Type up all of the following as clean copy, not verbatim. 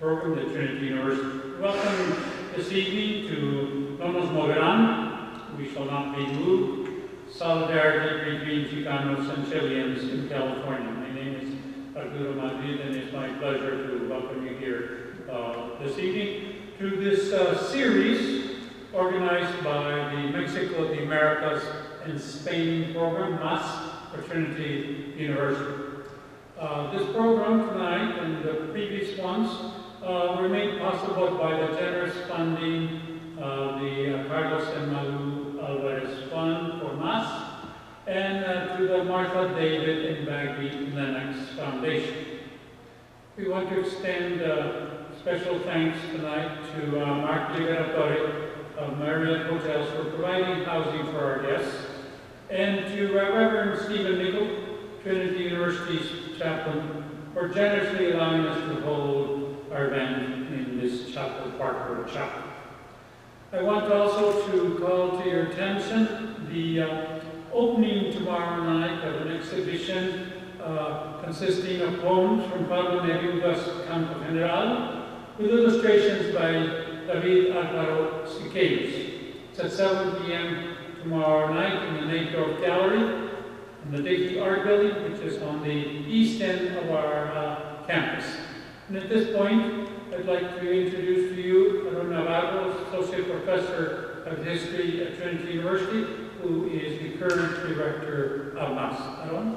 program at Trinity University. Welcome this evening to moveran, we shall not be moved, Solidarity between Chicanos and Chileans in California. My name is Agustin, and it's my pleasure to welcome you here this evening to this series organized by the Mexico, the Americas, and Spain program, MAS, for Trinity University. This program tonight and the previous ones were made possible by the generous funding of the Carlos and Malu Alvarez Fund for MAS and to the Martha David and Bagby Lennox Foundation. We want to extend special thanks tonight to Mark Liberatore of Marriott Hotels for providing housing for our guests, and to Reverend Stephen Nickel, Trinity University's chaplain, for generously allowing us to hold our event in this chapel, Parkwood Chapel. I want also to call to your attention the opening tomorrow night of an exhibition consisting of poems from Pablo Neruda's Canto General, with illustrations by David Alvaro Siqueiros. It's at 7 p.m. tomorrow night in the Nato Gallery, in the Dickey Art Building, which is on the east end of our campus. And at this point, I'd like to introduce to you Aaron Navarro, Associate Professor of History at Trinity University, who is the current director of MAS. Aaron?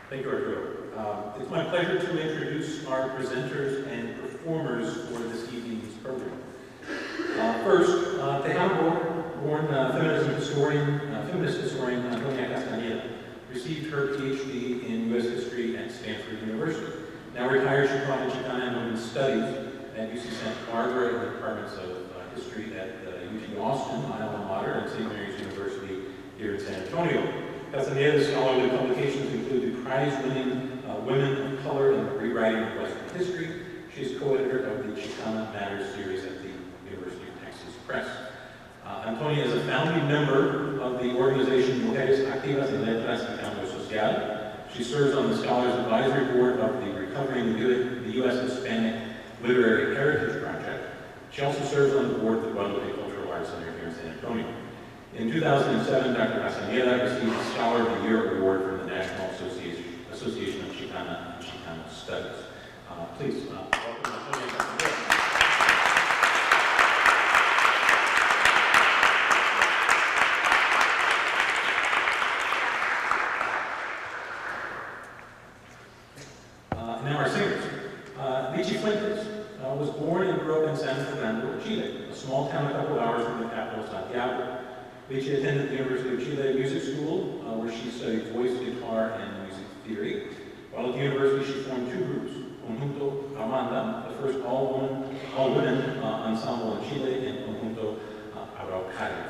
Thank you, Arturo. It's my pleasure to introduce our presenters and performers for this evening's program. First, Tejano-born feminist historian Antonia Castaneda received her PhD in U.S. history at Stanford University. Now retired, she taught Chicana and Women's Studies at UC Santa Barbara in the departments of history at UT Austin, my alma mater, and St. Mary's University here in San Antonio. Castaneda's scholarly publications include the prize-winning Women of Color in the Rewriting of Western History. She is co-editor of the Chicana Matters series at the University of Texas Press. Antonia is a founding member of the organization Mujeres Activas en Letras y Cambio Social. She serves on the Scholars Advisory Board of the Recovering the U.S. Hispanic Literary Heritage Project. She also serves on the board of the Guadalupe Cultural Arts Center here in San Antonio. In 2007, Dr. Castaneda received the Scholar of the Year Award from the National Association of Chicana and Chicano Studies. Please welcome Antonia Castaneda. Now our singers. Lichi Fuentes was born and grew up in San Fernando, Chile, a small town a couple hours from the capital, Santiago. Lichi attended the University of Chile Music School, where she studied voice, guitar, and music theory. While at the university, she formed two groups, Conjunto Armanda, the first all-women ensemble in Chile, and Conjunto Araucaria.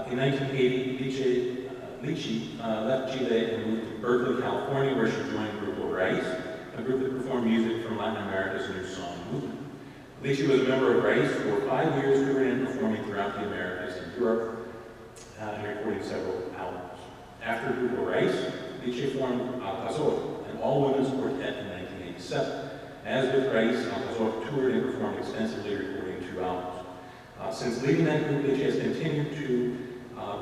In 1980, Lichi left Chile and moved to Berkeley, California, where she joined Grupo Raíz, a group that performed music from Latin America's New Song movement. Lichi was a member of Raíz for 5 years, touring and performing throughout the Americas and Europe, and recording several albums. After Grupo Raíz, Lichi formed Alcazor, an all-women's quartet in 1987. As with Raíz, Alcazor toured and performed extensively, recording 2 albums. Since leading that group, Lichi has continued to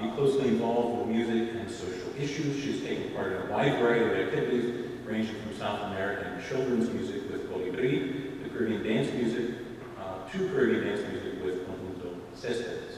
be closely involved with music and social issues. She's taken part in a wide variety of activities, ranging from South American children's music with Colibri, to Caribbean dance music, with Conjunto Céspedes.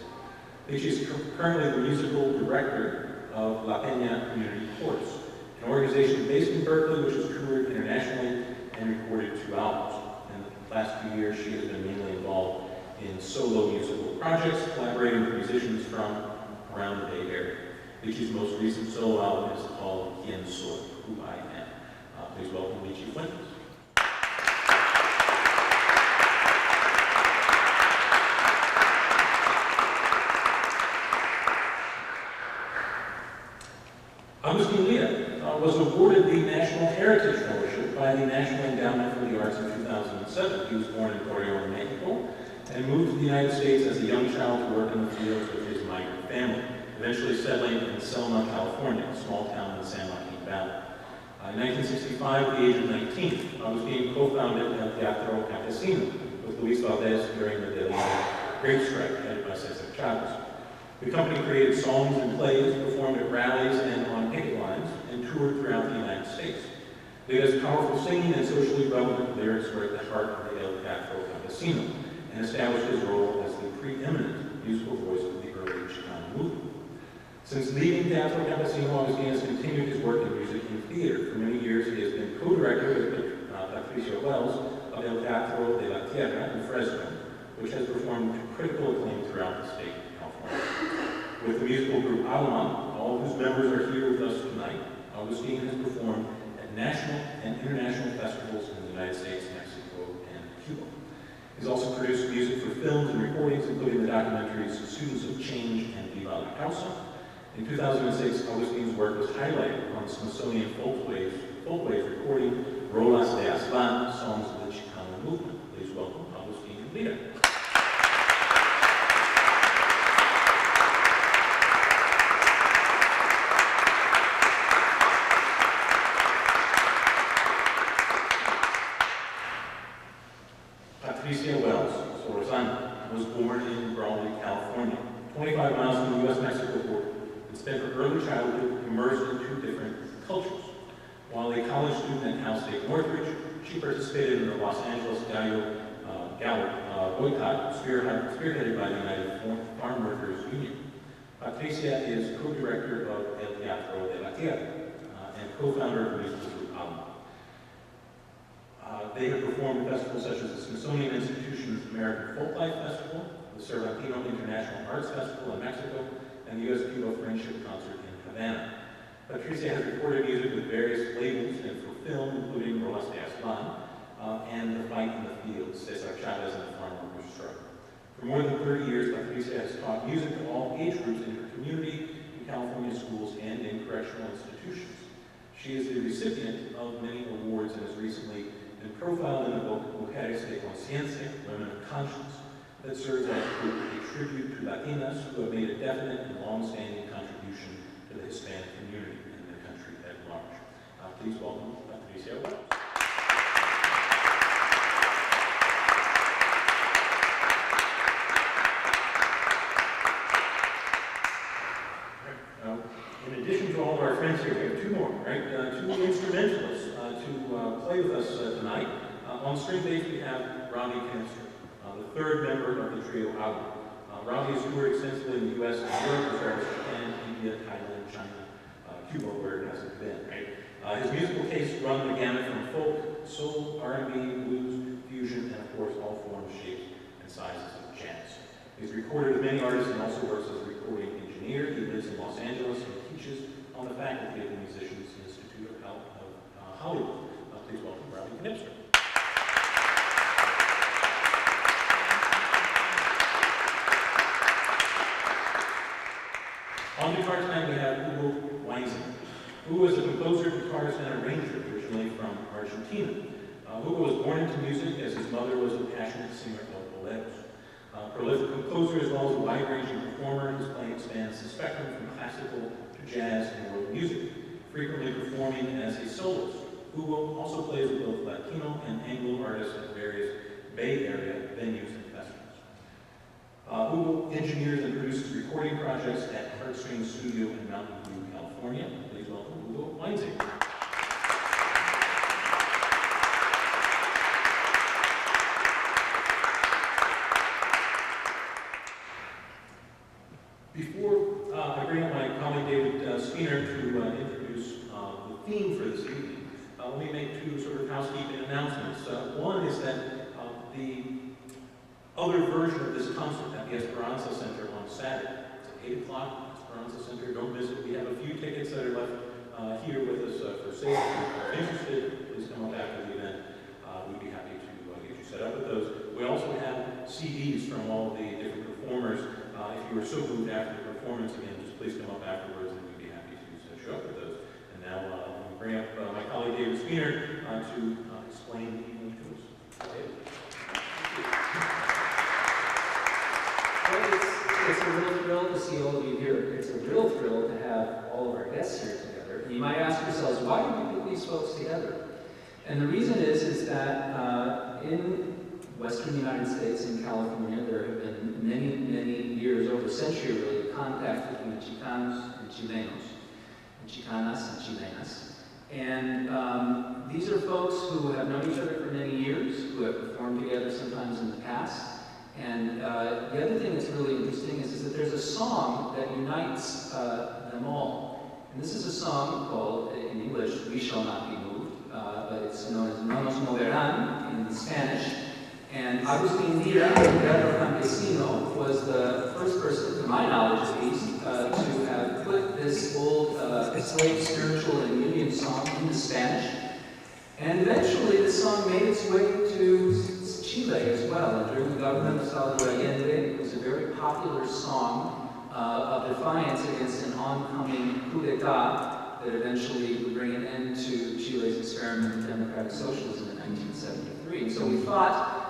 Lichi is currently the musical director of La Peña Community Chorus, an organization based in Berkeley which has toured internationally and recorded 2 albums. In the last few years, she has been mainly involved in solo musical projects, collaborating with musicians from around the Bay Area. Lichi's most recent solo album is called Quien Soy, Who I Am. Please welcome Lichi Fuentes. Agustin Lira was awarded the National Heritage Fellowship by the National Endowment for the Arts in 2007. He was born in Torreon, Mexico, and moved to the United States as a young child to work in the fields with his migrant family. eventually settling in Selma, California, a small town in the San Joaquin Valley. In 1965, at the age of 19, Agustin co-founded El Teatro Campesino with Luis Valdez during the Delima grape strike headed by Cesar Chavez. The company created songs and plays, performed at rallies and on picket lines, and toured throughout the United States. Lira's powerful singing and socially relevant lyrics were at the heart of the El Teatro Campesino and established his role as the preeminent musical voice of the early Chicano movement. Since leaving Teatro Campesino, Agustin has continued his work in music and theater. For many years, he has been co-director with Patricia of El Teatro de la Tierra in Fresno, which has performed to critical acclaim throughout the state of California. With the musical group Alma, all of whose members are here with us tonight, Agustin has performed at national and international festivals in the United States, Mexico, and Cuba. He's also produced music for films and recordings, including the documentaries Students of Change and Viva la Causa. In 2006, Agustin's work was highlighted on the Smithsonian Folkways recording Rolas de Aztlán, Songs of the Chicano Movement. Please welcome Agustin and Lira. Patricia was born in Raleigh, California, 25 miles from the U.S.-Mexico border, and spent her early childhood immersed in two different cultures. While a college student at Cal State Northridge, she participated in the Los Angeles Gallo boycott spearheaded by the United Farm Workers Union. Patricia is co-director of El Teatro de la Tierra and co-founder of the musical group Alma. They have performed at festivals such as the Smithsonian Institution's American Folklife Festival, the Cervantino International Arts Festival in Mexico, and the U.S.-Cuba Friendship Concert in Havana. Patricia has recorded music with various labels and for film, including Rolas de Aztlán and The Fight in the Fields, Cesar Chavez and the Farm Workers' Struggle. For more than 30 years, Patricia has taught music to all age groups in her community, in California schools, and in correctional institutions. She is the recipient of many awards and has recently been profiled in the book Mujeres de Conciencia, Women of Conscience, that serves as a tribute to Latinas who have made a definite and long-standing contribution to the Hispanic community and the country at large. Please welcome Patricia Wells. In addition to all of our friends here, we have two more, right? Two instrumentalists to play with us tonight. On string bass, we have Robbie Kempster, the third member of the trio Agustin. Robbie has toured extensively in the U.S. and Europe as far as Japan, India, Thailand, China, Cuba, where it hasn't been, right? His musical tastes run the gamut from folk, soul, R&B, blues, fusion, and of course all forms, shapes, and sizes of jazz. He's recorded with many artists and also works as a recording engineer. He lives in Los Angeles and teaches on the faculty of the Musicians Institute of Hollywood. Please welcome Robbie Kempster. On guitar tonight we have Hugo Weinstein. Hugo is a composer, guitarist, and arranger, originally from Argentina. Hugo was born into music as his mother was a passionate singer of boleros. Prolific composer as well as a wide-ranging performer, his playing spans the spectrum from classical to jazz and world music, frequently performing as a soloist. Hugo also plays with both Latino and Anglo artists at various Bay Area venues and festivals. Hugo engineers and produces recording projects at Heartstring Studio in Mountain View, California. Please welcome Hugo Weinstein. Before I bring up my colleague David Spooner to introduce the theme for this evening, let me make two sort of housekeeping announcements. One is that the other version of this concert at the Esperanza Center on Saturday, it's at 8 o'clock, Esperanza Center, don't miss it. We have a few tickets that are left here with us for sale. If you're interested, please come up after the event. We'd be happy to get you set up with those. We also have CDs from all the different performers. If you were so moved after the performance, again, just please come up afterwards and we'd be happy to show up with those. And now I'm going to bring up my colleague David Spooner to explain the evening to us. David. Well, it's a real thrill to see all of you here. It's a real thrill to have all of our guests here together. And you might ask yourselves, why did we put these folks together? And the reason is that in Western United States, in California, there have been many, many years, over a century really, contact between the Chicanos and Chilenos, and Chicanas and Chilenas. And these are folks who have known each other for many years, who have performed together sometimes in the past. And the other thing that's really interesting is that there's a song that unites them all. And this is a song called, in English, We Shall Not Be Moved, but it's known as No Nos Moveran in Spanish. And Agustin Lira, the campesino, was the first person, to my knowledge at least, to have put this old slave spiritual and union song into Spanish. And eventually this song made its way to Chile as well. And during the government of Solidaridad, it was a very popular song of defiance against an oncoming coup d'etat that eventually would bring an end to Chile's experiment in democratic socialism in 1973. And so we thought,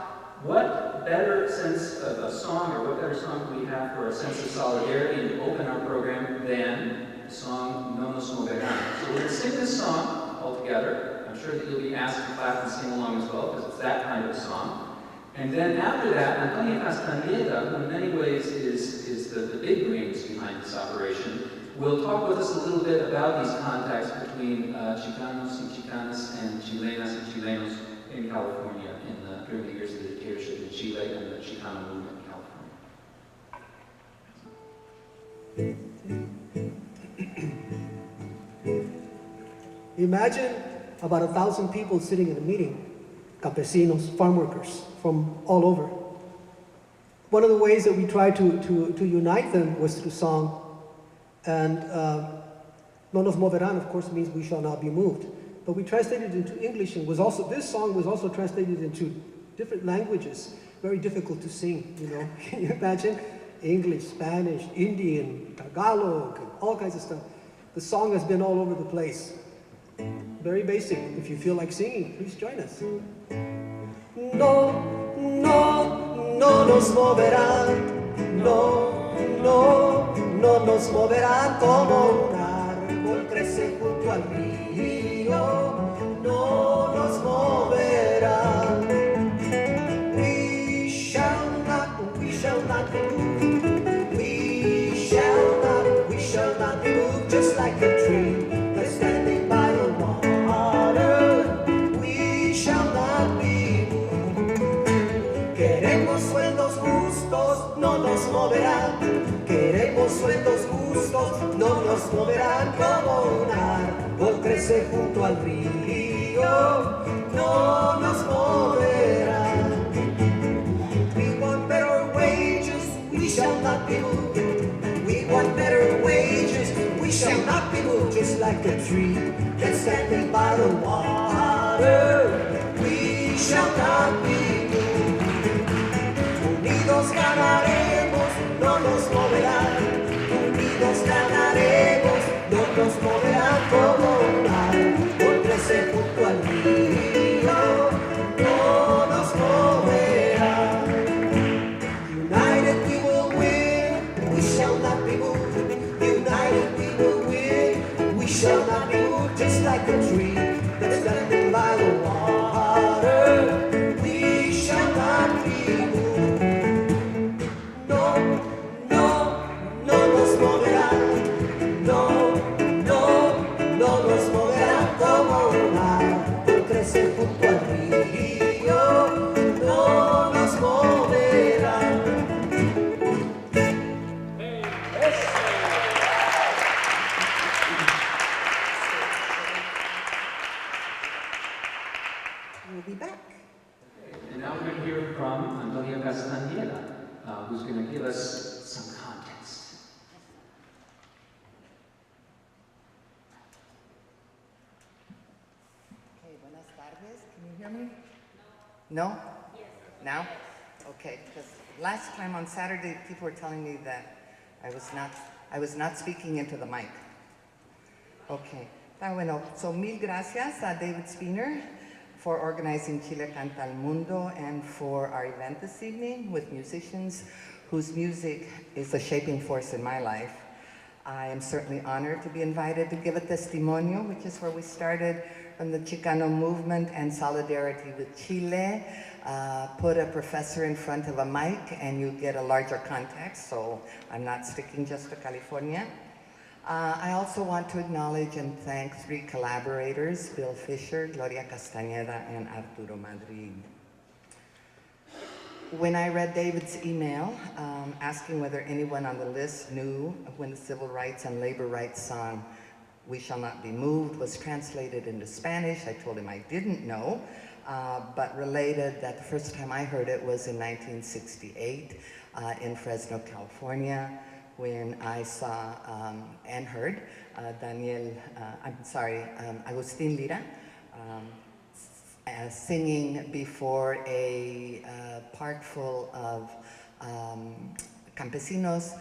what better sense of a song, or what better song can we have for a sense of solidarity and to open our program than the song No Nos Moveran? So we're going to sing this song all together. I'm sure that you'll be asked to clap and sing along as well, because it's that kind of song. And then after that, Antonia Castaneda, who in many ways is the big brains behind this operation, will talk with us a little bit about these contacts between Chicanos and Chicanas and Chilenas and Chilenos in California during the years of the dictatorship in Chile and the Chicano movement in California. Imagine about 1,000 people sitting in a meeting, campesinos, farm workers from all over. One of the ways that we tried to unite them was through song. And No Nos Moveran, of course, means we shall not be moved. But we translated it into English, and this song was also translated into different languages. Very difficult to sing, you know. Can you imagine? English, Spanish, Indian, Tagalog, and all kinds of stuff. The song has been all over the place. Very basic. If you feel like singing, please join us. No, no, no nos moverán. No, no, no nos moverán como un árbol crece junto al río. No nos moverán. We shall not be moved. We shall not be moved, just like a tree that's standing by the water. We shall not be moved. Queremos sueldos justos, no nos moverán. Queremos sueldos justos, no nos moverán. Como un árbol crece junto al río, no nos moverán. We want better wages, we shall not be moved. We want better wages, we shall not be moved. Just like a tree that's standing by the water, we shall not be moved. Unidos ganaremos, no nos moverán. Unidos ganaremos, no nos moverán. Como un árbol crece junto al río, no nos moverán. United we will win, we shall not be moved. United we will win, we shall not be moved. Just like a tree that's standing by the water, we shall not be moved. No, no, no nos moverán. No, no, no nos moverán. Como un árbol crece junto al río, no nos moverán. We'll be back. And now we're going to hear from Antonia Castaneda, who's going to give us some context. Okay, buenas tardes. Can you hear me? No? Yes. Now? Okay, because last time on Saturday, people were telling me that I was not speaking into the mic. Okay. Está bueno. So, mil gracias a David Spinner for organizing Chile Canta al Mundo and for our event this evening with musicians whose music is a shaping force in my life. I am certainly honored to be invited to give a testimonio, which is where we started from the Chicano movement and solidarity with Chile. Put a professor in front of a mic and you get a larger context, so I'm not sticking just to California. I also want to acknowledge and thank 3 collaborators, Bill Fisher, Gloria Castaneda, and Arturo Madrid. When I read David's email asking whether anyone on the list knew when the civil rights and labor rights song "We Shall Not Be Moved" was translated into Spanish, I told him I didn't know, but related that the first time I heard it was in 1968 in Fresno, California, when I saw and heard Agustin Lira singing before a park full of campesinos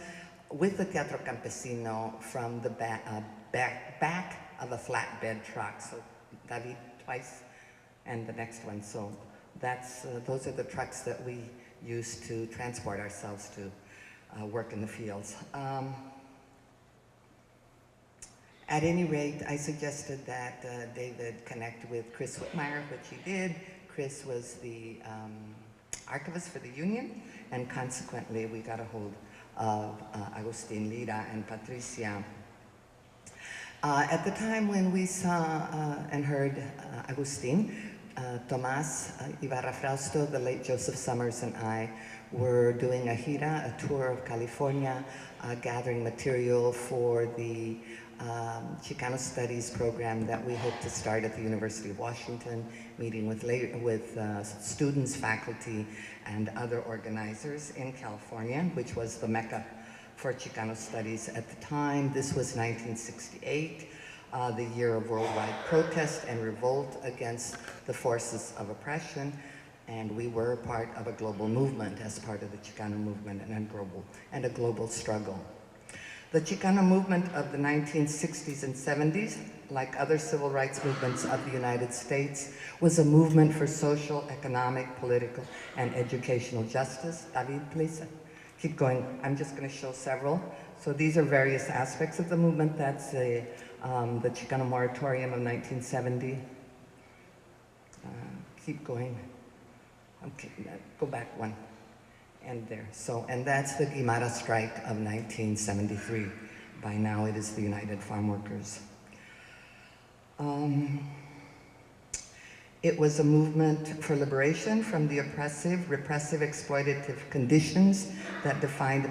with the Teatro Campesino from the back of a flatbed truck. So David twice and the next one. So that's those are the trucks that we use to transport ourselves to work in the fields. At any rate, I suggested that David connect with Chris Whitmire, which he did. Chris was the archivist for the Union, and consequently we got a hold of Agustin, Lira, and Patricia. At the time when we saw and heard Agustin, Tomas Ibarra Frausto, the late Joseph Summers, and I were doing a gira, a tour of California, gathering material for the Chicano Studies program that we hope to start at the University of Washington, meeting with students, faculty, and other organizers in California, which was the Mecca for Chicano Studies at the time. This was 1968, the year of worldwide protest and revolt against the forces of oppression, and we were part of a global movement as part of the Chicano movement and a global struggle. The Chicano movement of the 1960s and 70s, like other civil rights movements of the United States, was a movement for social, economic, political, and educational justice. David, please keep going. I'm just going to show several. So these are various aspects of the movement. That's the Chicano moratorium of 1970. Keep going. Okay, go back one. And there. So, and that's the Guimara strike of 1973. By now it is the United Farm Workers. It was a movement for liberation from the oppressive, repressive, exploitative conditions that defined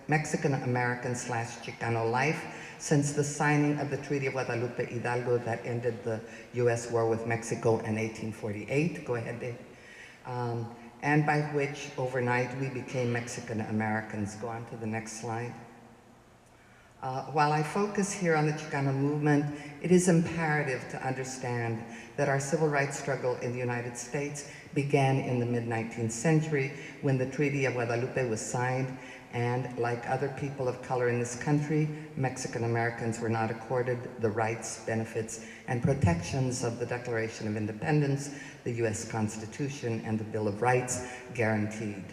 Mexican-American/Chicano life since the signing of the Treaty of Guadalupe Hidalgo that ended the U.S. war with Mexico in 1848. Go ahead, Dave. And by which overnight we became Mexican Americans. Go on to the next slide. While I focus here on the Chicano movement, it is imperative to understand that our civil rights struggle in the United States began in the mid-19th century when the Treaty of Guadalupe was signed, and like other people of color in this country, Mexican Americans were not accorded the rights, benefits, and protections of the Declaration of Independence, the U.S. Constitution, and the Bill of Rights guaranteed.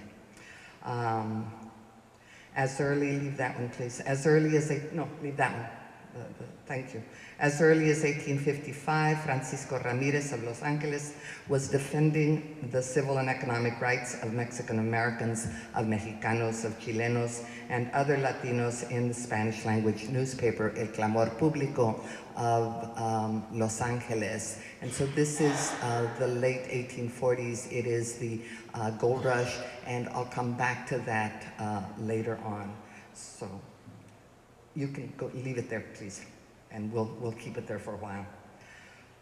As early, leave that one please, as early as, no, leave that one, thank you. As early as 1855, Francisco Ramirez of Los Angeles was defending the civil and economic rights of Mexican Americans, of Mexicanos, of Chilenos, and other Latinos in the Spanish language newspaper, El Clamor Público of Los Angeles. And so this is the late 1840s. It is the gold rush, and I'll come back to that later on. So you can go, leave it there, please, and we'll keep it there for a while.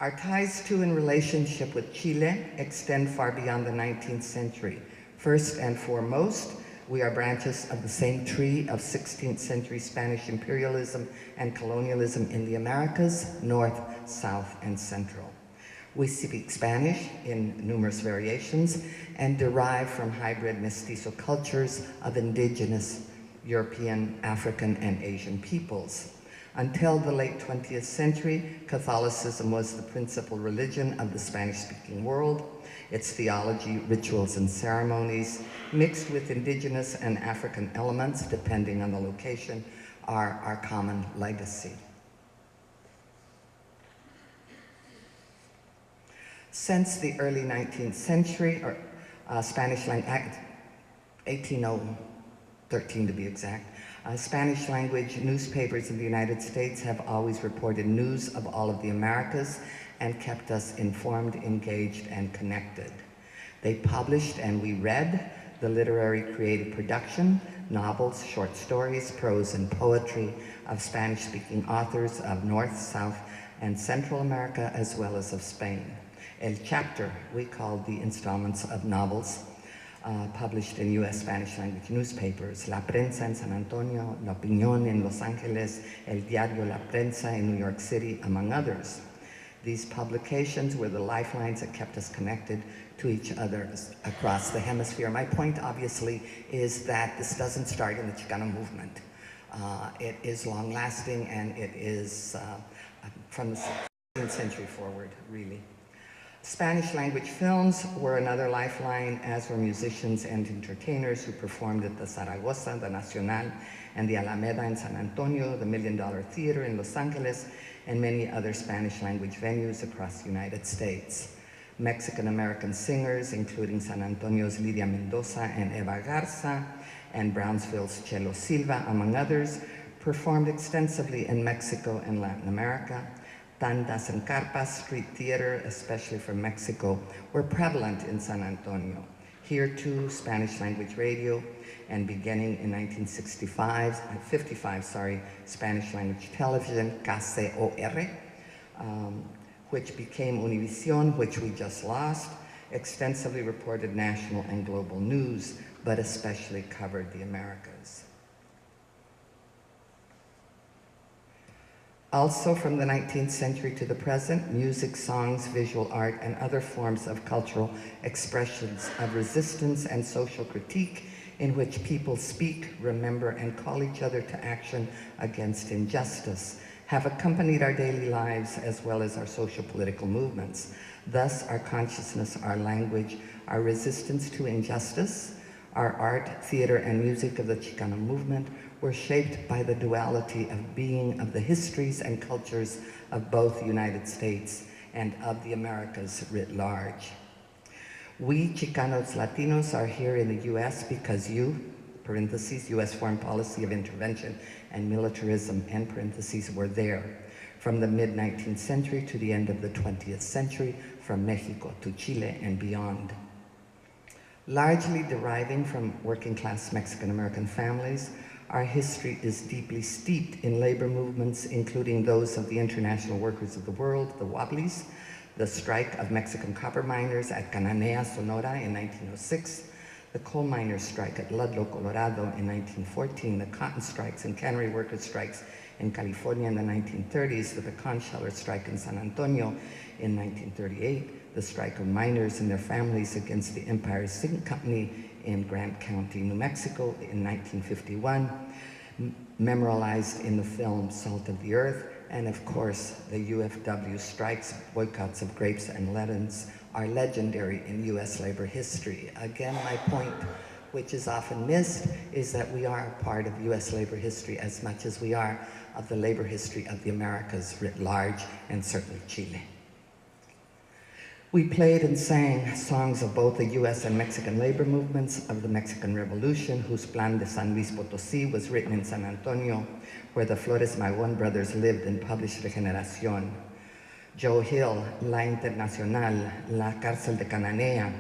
Our ties to and relationship with Chile extend far beyond the 19th century. First and foremost, we are branches of the same tree of 16th century Spanish imperialism and colonialism in the Americas, North, South, and Central. We speak Spanish in numerous variations and derive from hybrid mestizo cultures of indigenous European, African, and Asian peoples. Until the late 20th century, Catholicism was the principal religion of the Spanish-speaking world. Its theology, rituals, and ceremonies, mixed with indigenous and African elements, depending on the location, are our common legacy. Since the early 19th century, or Spanish language, 1813 to be exact, Spanish language newspapers in the United States have always reported news of all of the Americas and kept us informed, engaged, and connected. They published and we read the literary creative production, novels, short stories, prose, and poetry of Spanish-speaking authors of North, South, and Central America, as well as of Spain. El Chapter, we called the installments of novels published in U.S. Spanish language newspapers, La Prensa en San Antonio, La Opinión in Los Angeles, El Diario La Prensa in New York City, among others. These publications were the lifelines that kept us connected to each other across the hemisphere. My point, obviously, is that this doesn't start in the Chicano movement. It is long-lasting, and it is from the 16th century forward, really. Spanish language films were another lifeline, as were musicians and entertainers who performed at the Zaragoza, the Nacional, and the Alameda in San Antonio, the $1 Million Theater in Los Angeles, and many other Spanish language venues across the United States. Mexican-American singers, including San Antonio's Lidia Mendoza and Eva Garza, and Brownsville's Chelo Silva, among others, performed extensively in Mexico and Latin America. Tandas and carpas, street theater, especially from Mexico, were prevalent in San Antonio. Here too, Spanish language radio, and beginning in 1955, Spanish language television, KCOR, which became Univision, which we just lost, extensively reported national and global news, but especially covered the Americas. Also from the 19th century to the present, music, songs, visual art, and other forms of cultural expressions of resistance and social critique in which people speak, remember, and call each other to action against injustice have accompanied our daily lives as well as our social political movements. Thus, our consciousness, our language, our resistance to injustice, our art, theater, and music of the Chicano movement were shaped by the duality of being of the histories and cultures of both the United States and of the Americas writ large. We, Chicanos Latinos, are here in the US because you, parentheses, US foreign policy of intervention and militarism, end parentheses, were there. From the mid-19th century to the end of the 20th century, from Mexico to Chile and beyond. Largely deriving from working-class Mexican-American families, our history is deeply steeped in labor movements, including those of the International Workers of the World, the Wobblies, the strike of Mexican copper miners at Cananea, Sonora in 1906, the coal miners' strike at Ludlow, Colorado in 1914, the cotton strikes and cannery workers' strikes in California in the 1930s, the pecan sheller strike in San Antonio in 1938, the strike of miners and their families against the Empire Zinc Company in Grant County, New Mexico in 1951, memorialized in the film Salt of the Earth, and of course, the UFW strikes, boycotts of grapes and lemons are legendary in US labor history. Again, my point, which is often missed, is that we are a part of US labor history as much as we are of the labor history of the Americas writ large, and certainly Chile. We played and sang songs of both the US and Mexican labor movements, of the Mexican Revolution, whose Plan de San Luis Potosí was written in San Antonio, where the Flores Magón brothers lived and published Regeneración. Joe Hill, La Internacional, La Cárcel de Cananea,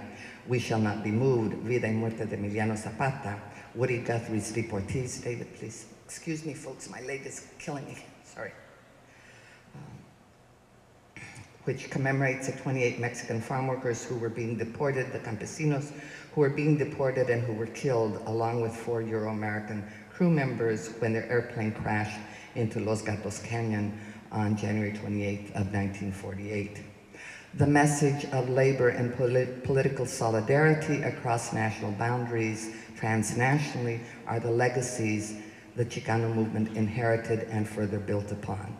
We Shall Not Be Moved, Vida y Muerte de Emiliano Zapata, Woody Guthrie's Deportees. David, please. Excuse me, folks, my leg is killing me. Sorry. Which commemorates the 28 Mexican farm workers who were being deported, the campesinos who were being deported and who were killed, along with 4 Euro-American crew members when their airplane crashed into Los Gatos Canyon on January 28th of 1948. The message of labor and political solidarity across national boundaries, transnationally, are the legacies the Chicano movement inherited and further built upon.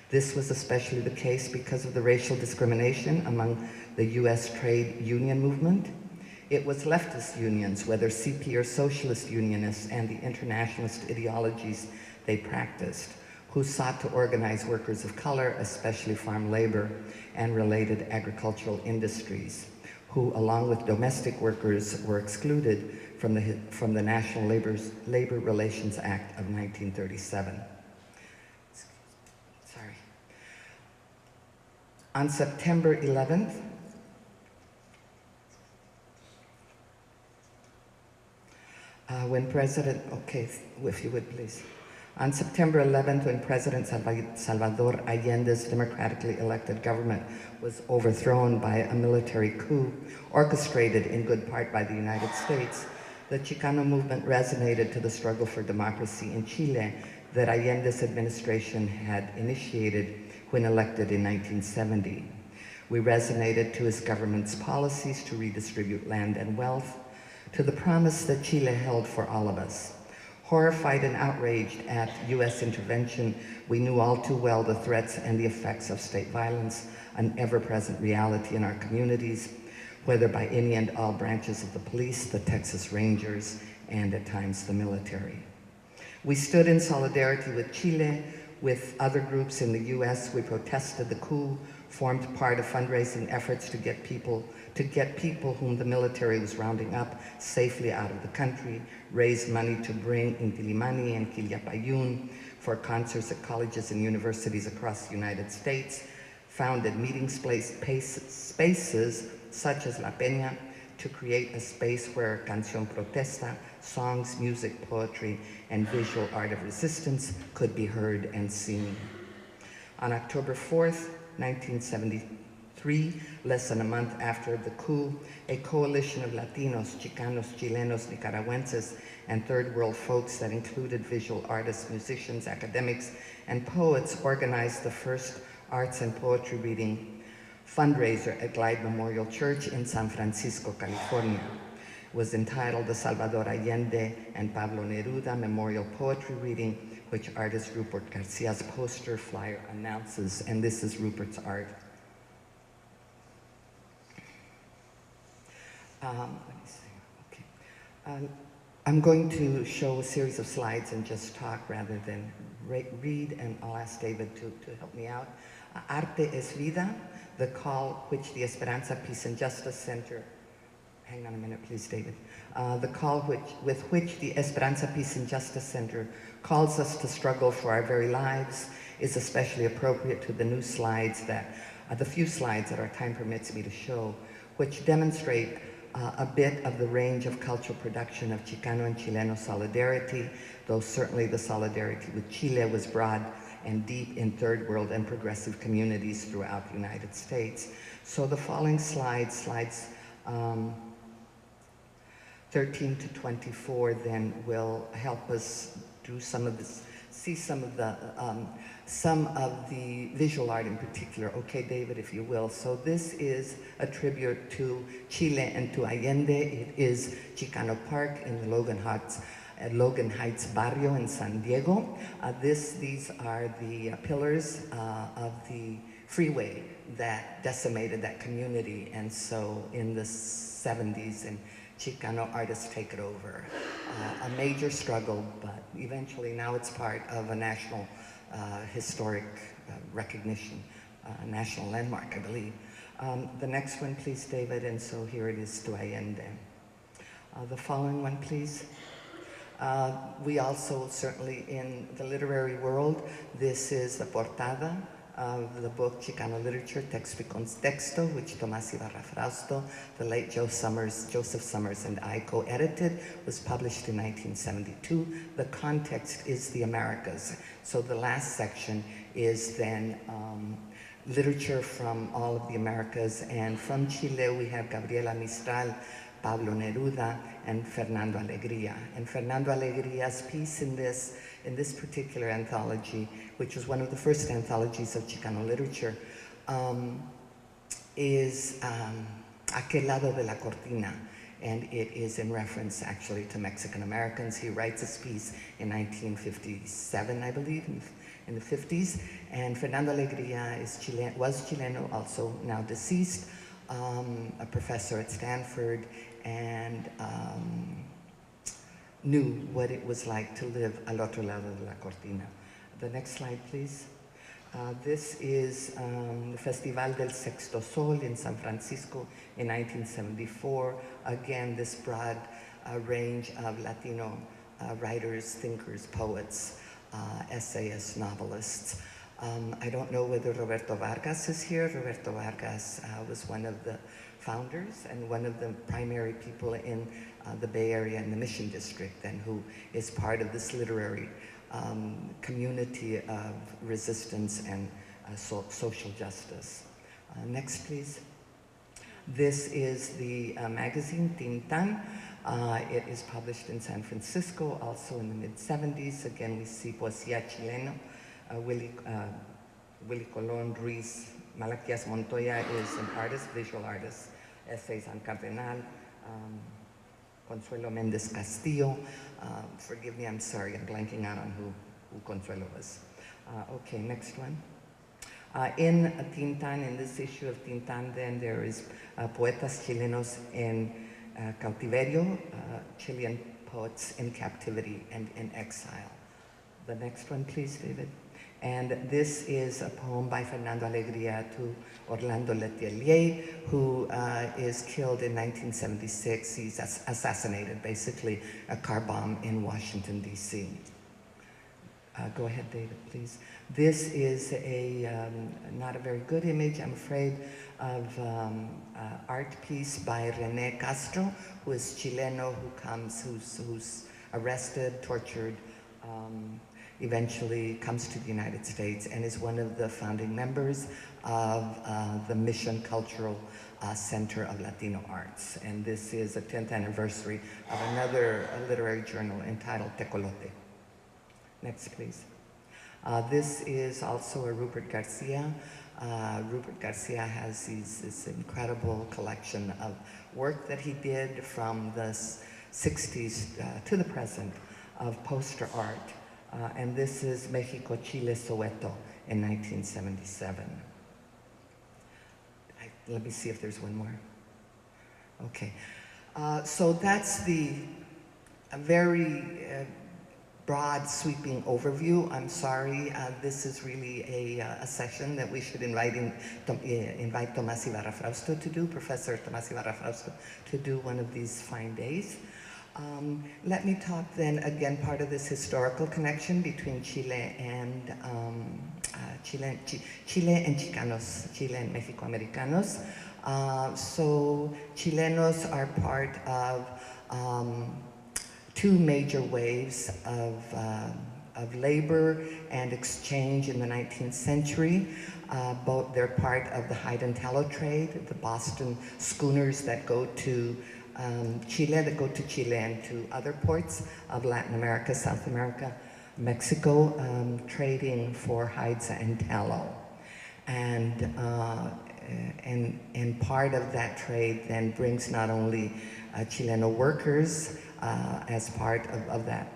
This was especially the case because of the racial discrimination among the US trade union movement. It was leftist unions, whether CP or socialist unionists, and the internationalist ideologies they practiced, who sought to organize workers of color, especially farm labor and related agricultural industries, who, along with domestic workers, were excluded from the National Labor Relations Act of 1937. Sorry. On September 11th, when President, okay, if you would please. On September 11th, when President Salvador Allende's democratically elected government was overthrown by a military coup orchestrated in good part by the United States, the Chicano movement resonated to the struggle for democracy in Chile that Allende's administration had initiated when elected in 1970. We resonated to his government's policies to redistribute land and wealth, to the promise that Chile held for all of us. Horrified and outraged at US intervention, we knew all too well the threats and the effects of state violence, an ever-present reality in our communities, whether by any and all branches of the police, the Texas Rangers, and at times the military. We stood in solidarity with Chile, with other groups in the US. We protested the coup, formed part of fundraising efforts to get people whom the military was rounding up safely out of the country, raised money to bring Intilimani and Quillapayún for concerts at colleges and universities across the United States, founded meeting spaces such as La Peña to create a space where canción protesta, songs, music, poetry, and visual art of resistance could be heard and seen. On October 4th, 1973, less than a month after the coup, a coalition of Latinos, Chicanos, Chilenos, Nicaraguenses, and third world folks that included visual artists, musicians, academics, and poets organized the first arts and poetry reading fundraiser at Glide Memorial Church in San Francisco, California. It was entitled the Salvador Allende and Pablo Neruda Memorial Poetry Reading, which artist Rupert Garcia's poster flyer announces, and this is Rupert's art. Let me see, okay. I'm going to show a series of slides and just talk rather than read, and I'll ask David to help me out. Arte es Vida, the call which the Esperanza Peace and Justice Center, hang on a minute please David, the call with which the Esperanza Peace and Justice Center calls us to struggle for our very lives is especially appropriate to the new slides that, the few slides that our time permits me to show, which demonstrate a bit of the range of cultural production of Chicano and Chileno solidarity, though certainly the solidarity with Chile was broad and deep in third world and progressive communities throughout the United States. So the following slides 13 to 24 then will help us do some of this, see some of the visual art in particular. Okay, David, if you will. So this is a tribute to Chile and to Allende. It is Chicano Park in the Logan Heights barrio in San Diego. These are the pillars of the freeway that decimated that community. And so in the 70s, and Chicano artists take it over. A major struggle, but eventually now it's part of a national historic recognition, national landmark, I believe. The next one, please, David, and so here it is to Allende. The following one, please. We also, certainly in the literary world, this is the portada of the book Chicano Literature, Texto y Contexto, which Tomás Ibarra Frausto, the late Joseph Summers and I co-edited, was published in 1972. The context is the Americas. So the last section is then literature from all of the Americas, and from Chile we have Gabriela Mistral, Pablo Neruda, and Fernando Alegría. And Fernando Alegría's piece in this particular anthology, which was one of the first anthologies of Chicano literature, is Aquel lado de la cortina. and it is in reference actually to Mexican Americans. He writes this piece in 1957, I believe, in the 50s, and Fernando Alegría was Chileno, also now deceased, a professor at Stanford, and knew what it was like to live al otro lado de la cortina. The next slide, please. This is the Festival del Sexto Sol in San Francisco in 1974. Again, this broad range of Latino writers, thinkers, poets, essayists, novelists. I don't know whether Roberto Vargas is here. Roberto Vargas was one of the founders and one of the primary people in the Bay Area and the Mission District, and who is part of this literary community of resistance and social justice. Next, please. This is the magazine Tintan. It is published in San Francisco, also in the mid-70s. Again, we see Poesía Chileno. Willy Colón Ruiz Malaquias Montoya is an artist, visual artist. Essays on Cardenal. Consuelo Méndez Castillo. Forgive me, I'm sorry, I'm blanking out on who Consuelo was. Okay, next one. In Tintan, in this issue of Tintan, then there is Poetas Chilenos en Cautiverio, Chilean poets in captivity and in exile. The next one, please, David. And this is a poem by Fernando Alegría to Orlando Letelier, who is killed in 1976. He's assassinated, basically, a car bomb in Washington, D.C. Go ahead, David, please. This is not a very good image, I'm afraid, of art piece by René Castro, who is Chileno, who's arrested, tortured, eventually comes to the United States and is one of the founding members of the Mission Cultural Center of Latino Arts. And this is the 10th anniversary of another literary journal entitled Tecolote. Next, please. This is also a Rupert Garcia. Rupert Garcia has this incredible collection of work that he did from the 60s to the present of poster art. And this is Mexico, Chile, Soweto in 1977. Let me see if there's one more. Okay. So that's a very broad, sweeping overview. I'm sorry, this is really a session that we should invite Tomás Ibarra Frausto to do, Professor Tomás Ibarra Frausto, to do one of these fine days. Let me talk then, again, part of this historical connection between Chile and Chicanos, Chile and Mexicoamericanos. So Chilenos are part of two major waves of labor and exchange in the 19th century. They're part of the hide and tallow trade, the Boston schooners that go to Chile, and to other ports of Latin America, South America, Mexico, trading for hides and tallow. And part of that trade then brings not only Chileno workers as part of that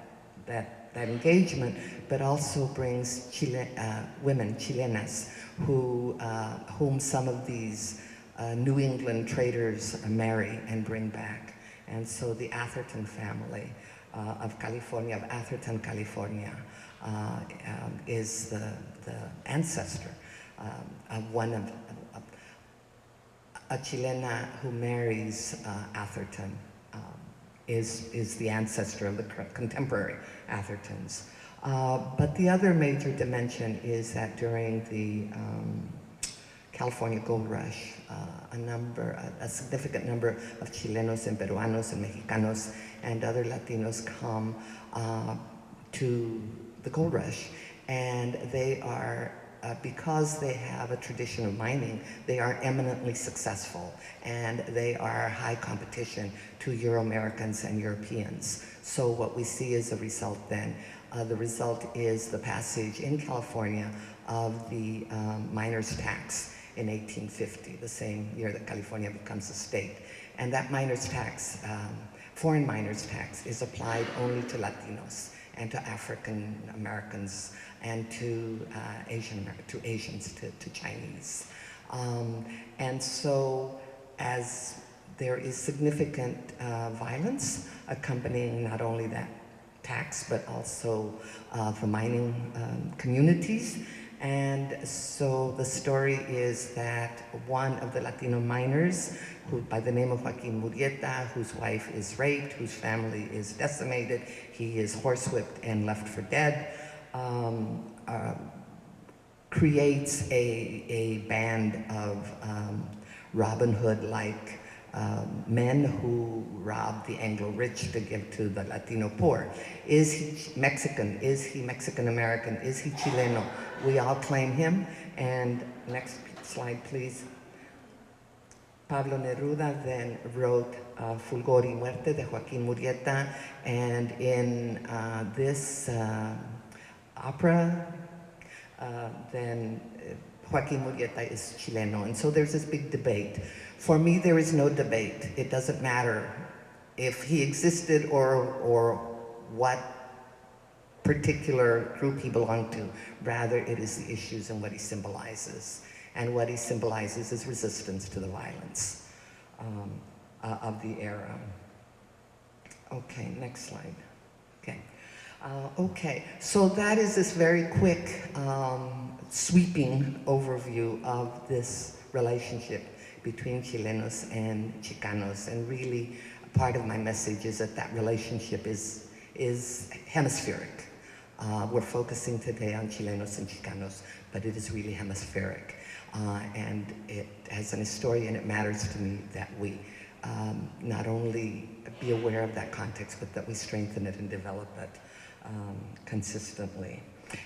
engagement, but also brings women, Chilenas, whom some of these New England traders marry and bring back. And so the Atherton family of California, of Atherton, California, is the ancestor of one of a Chilena who marries Atherton, is the ancestor of the contemporary Athertons. But the other major dimension is that during the California Gold Rush, a significant number of Chilenos and Peruanos and Mexicanos and other Latinos come to the Gold Rush, and they are, because they have a tradition of mining, they are eminently successful, and they are high competition to Euro-Americans and Europeans. So what we see as a result then, the result is the passage in California of the miner's tax in 1850, the same year that California becomes a state. And that miners tax, foreign miners tax, is applied only to Latinos and to African Americans and to Asians, to Chinese. And so as there is significant violence accompanying not only that tax, but also the mining communities. And so the story is that one of the Latino miners, who by the name of Joaquin Murrieta, whose wife is raped, whose family is decimated, he is horsewhipped and left for dead, creates a band of Robin Hood-like men who rob the Anglo-rich to give to the Latino poor. Is he Mexican? Is he Mexican-American? Is he Chileno? We all claim him. And next slide, please. Pablo Neruda then wrote Fulgor y Muerte de Joaquin Murrieta, and in this opera, then Joaquin Murrieta is Chileno. And so there's this big debate. For me, there is no debate. It doesn't matter if he existed or what particular group he belonged to. Rather, it is the issues and what he symbolizes. And what he symbolizes is resistance to the violence of the era. Okay, next slide. Okay. Okay, so that is this very quick, sweeping overview of this relationship between Chilenos and Chicanos. And really, part of my message is that that relationship is hemispheric. We're focusing today on Chilenos and Chicanos, but it is really hemispheric. And it, as an historian, it matters to me that we not only be aware of that context, but that we strengthen it and develop it consistently.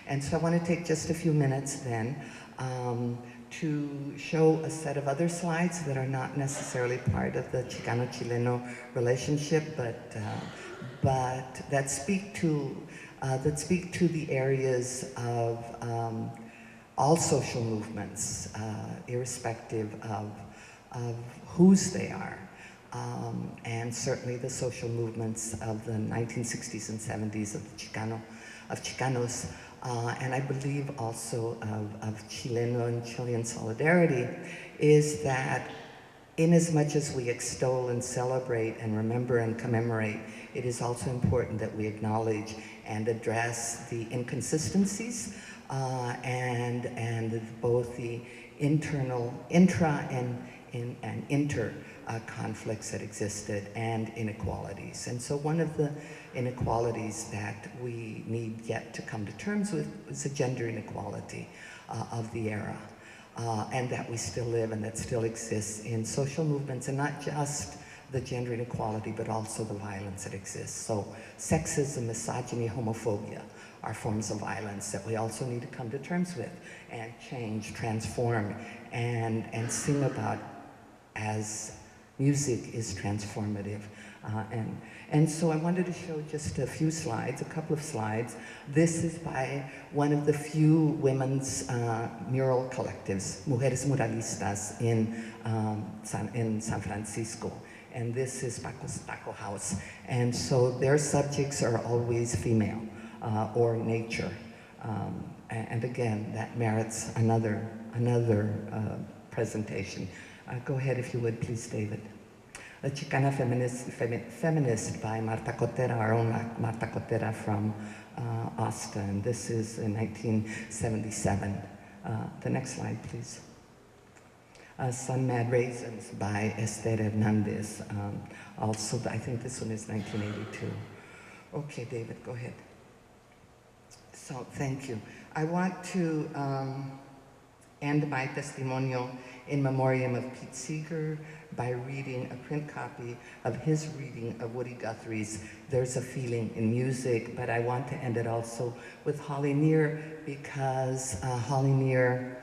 And so I want to take just a few minutes then to show a set of other slides that are not necessarily part of the Chicano-Chileno relationship, but that speak to the areas of all social movements, irrespective of whose they are. And certainly the social movements of the 1960s and 70s of Chicanos, and I believe also of Chileno and Chilean solidarity, is that inasmuch as we extol and celebrate and remember and commemorate, it is also important that we acknowledge and address the inconsistencies and both the intra and inter conflicts that existed and inequalities. And so one of the inequalities that we need yet to come to terms with is the gender inequality of the era, and that we still live and that still exists in social movements, and not just the gender inequality, but also the violence that exists. So sexism, misogyny, homophobia are forms of violence that we also need to come to terms with and change, transform, and sing about as music is transformative. And so I wanted to show just a few slides, a couple of slides. This is by one of the few women's mural collectives, Mujeres Muralistas in San Francisco. And this is Paco's Taco House. And so their subjects are always female or nature. And again, that merits another presentation. Go ahead if you would, please, David. The Chicana Feminist by Marta Cotera, our own Marta Cotera from Austin. This is in 1977. The next slide, please. Sun Mad Raisins by Esther Hernandez. Also, I think this one is 1982. Okay, David, go ahead. So, thank you. I want to end my testimonial in memoriam of Pete Seeger by reading a print copy of his reading of Woody Guthrie's There's a Feeling in Music, but I want to end it also with Holly Near, because Holly Near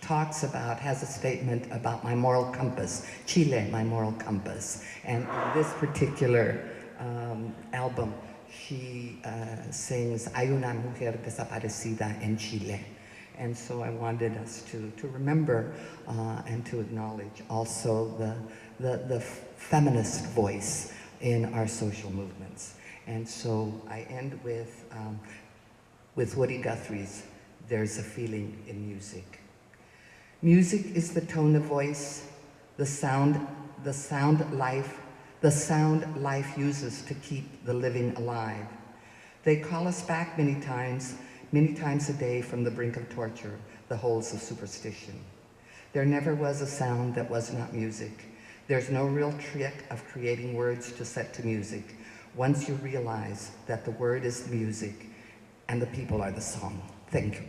has a statement about my moral compass, Chile, my moral compass. And this particular album, she sings, Hay una mujer desaparecida en Chile. And so I wanted us to remember and to acknowledge also the feminist voice in our social movements. And so I end with Woody Guthrie's "There's a Feeling in Music." Music is the tone of voice, the sound life uses to keep the living alive. They call us back many times a day from the brink of torture, the holes of superstition. There never was a sound that was not music. There's no real trick of creating words to set to music once you realize that the word is music and the people are the song. Thank you.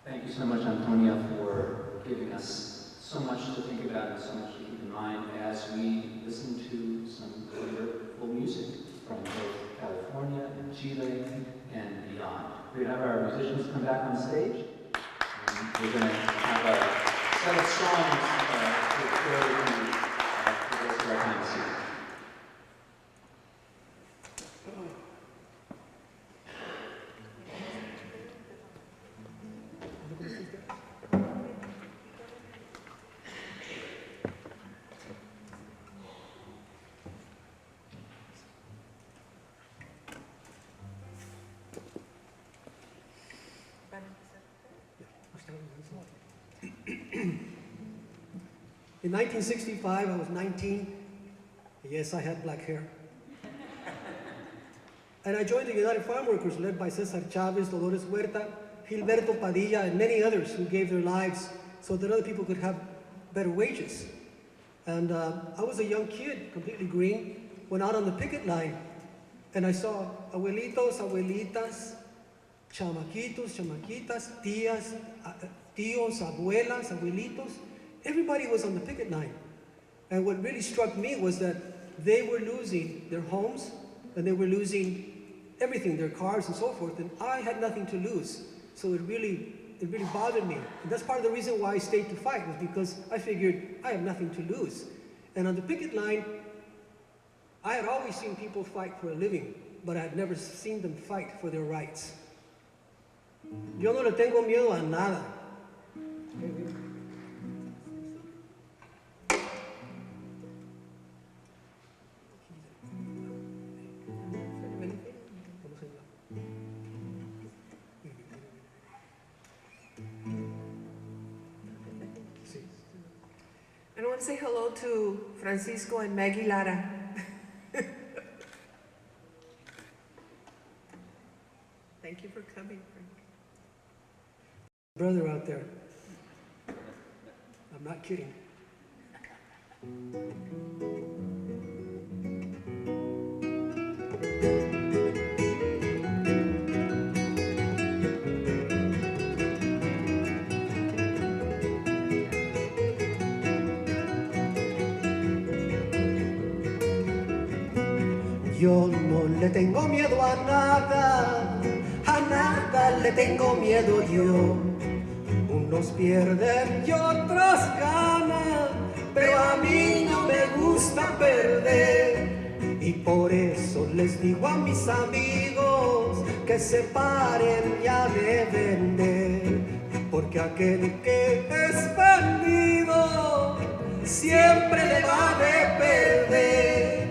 Thank you so much, Antonia, for giving us so much to think about and so much to keep in mind as we listen to some wonderful music from both California and Chile and beyond. We're going to have our musicians come back on stage. And we're going to have a set of songs to prepare you for the rest of our time this evening. In 1965, I was 19. Yes, I had black hair. And I joined the United Farm Workers, led by Cesar Chavez, Dolores Huerta, Gilberto Padilla, and many others who gave their lives so that other people could have better wages. And I was a young kid, completely green, went out on the picket line, and I saw abuelitos, abuelitas, chamaquitos, chamaquitas, tías, tíos, abuelas, abuelitos. Everybody was on the picket line. And what really struck me was that they were losing their homes, and they were losing everything, their cars and so forth, and I had nothing to lose. So it really bothered me. And that's part of the reason why I stayed to fight, was because I figured I have nothing to lose. And on the picket line, I had always seen people fight for a living, but I had never seen them fight for their rights. Yo no le tengo miedo a nada. I want to say hello to Francisco and Maggie Lara. Thank you for coming, Frank. Brother out there. I'm not kidding. Yo no le tengo miedo a nada le tengo miedo yo. Unos pierden y otros ganan, pero a mí no me gusta perder. Y por eso les digo a mis amigos que se paren ya de vender. Porque aquel que es vendido siempre le va de perder.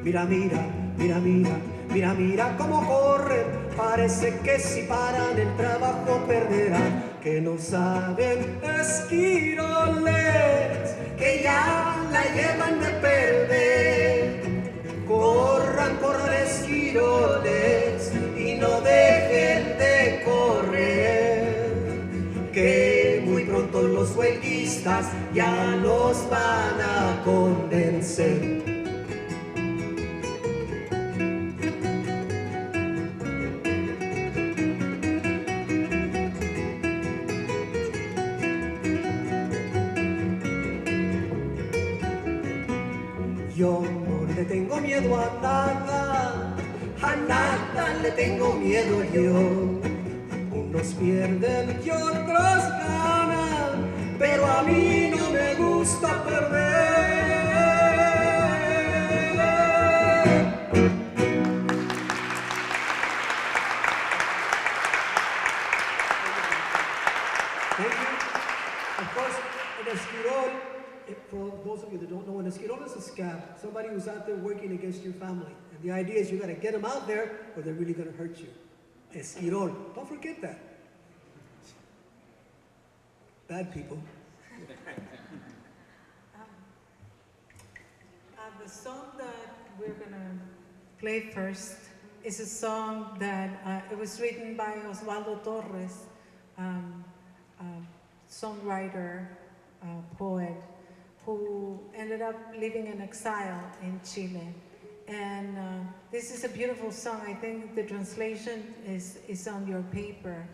Mira, mira, mira, mira, mira, mira cómo corren. Parece que si paran el trabajo perderán. Que no saben esquiroles, que ya la llevan de perder. Corran, corran esquiroles y no dejen de correr. Que muy pronto los huelguistas ya los van a convencer. miedo a nada le tengo miedo yo. Unos pierden y otros ganan, pero a mí no me gusta perder. Thank you. Of course, an esquirol, for those of you that don't know, an esquirol is a scab, somebody who's out there working against your family. And the idea is you got to get them out there or they're really going to hurt you. Esquirol. Don't forget that. Bad people. The song that we're gonna play first is a song that it was written by Osvaldo Torres, songwriter, poet, who ended up living in exile in Chile. And this is a beautiful song. I think the translation is on your paper.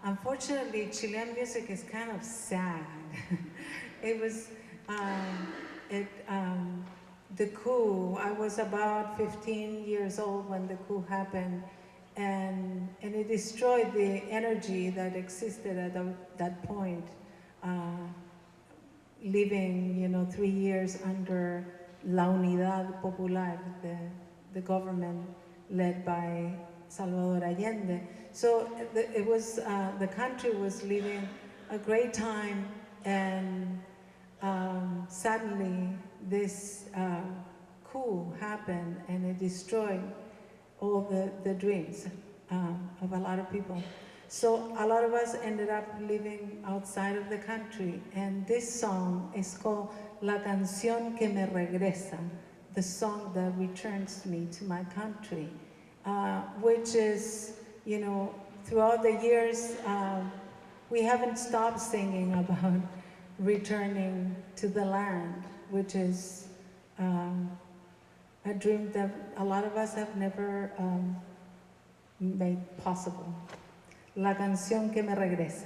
Unfortunately, Chilean music is kind of sad. It was, the coup, I was about 15 years old when the coup happened, and it destroyed the energy that existed at that point. Living, 3 years under La Unidad Popular, the government led by Salvador Allende. So it was, the country was living a great time, and suddenly this coup happened, and it destroyed all the dreams of a lot of people. So a lot of us ended up living outside of the country, and this song is called La Canción que me regresa, the song that returns me to my country, which is, throughout the years, we haven't stopped singing about returning to the land, which is a dream that a lot of us have never made possible. La canción que me regresa.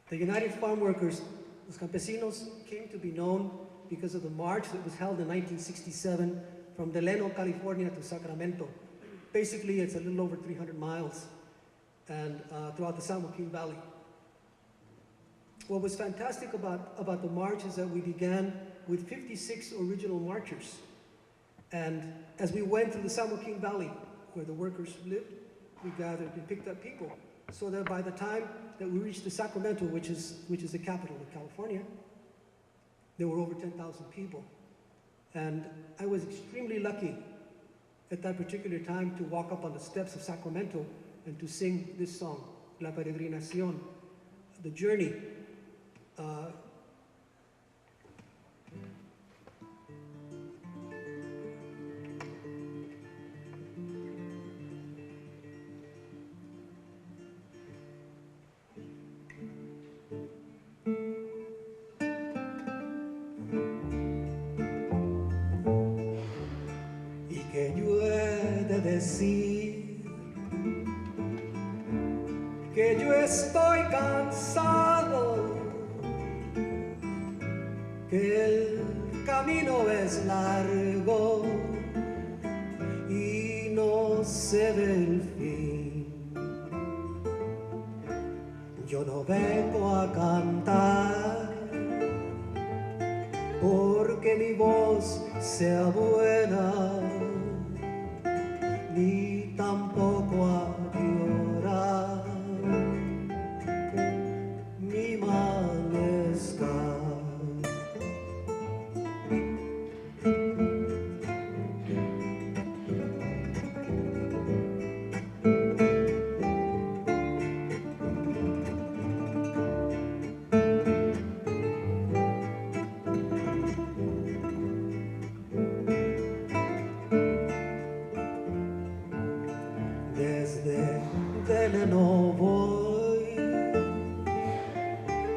The United Farm Workers, los campesinos, came to be known because of the march that was held in 1967 from Delano, California to Sacramento. Basically, it's a little over 300 miles and throughout the San Joaquin Valley. What was fantastic about the march is that we began with 56 original marchers. And as we went through the San Joaquin Valley, where the workers lived, we gathered and picked up people, so that by the time that we reached the Sacramento, which is the capital of California, there were over 10,000 people. And I was extremely lucky at that particular time to walk up on the steps of Sacramento and to sing this song, La Peregrinación, the journey. Que yo he de decir que yo estoy cansado, que el camino es largo y no se ve el fin. Yo no vengo a cantar porque mi voz sea buena, ni tampoco a llorar mi malestar. No voy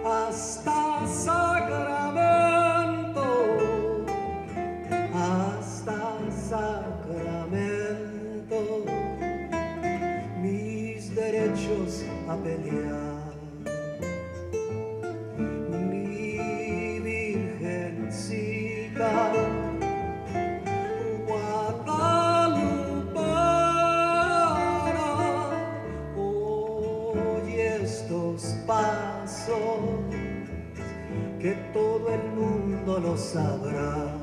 hasta Sacramento, mis derechos a pelear. Mi virgencita pasos que todo el mundo lo sabrá.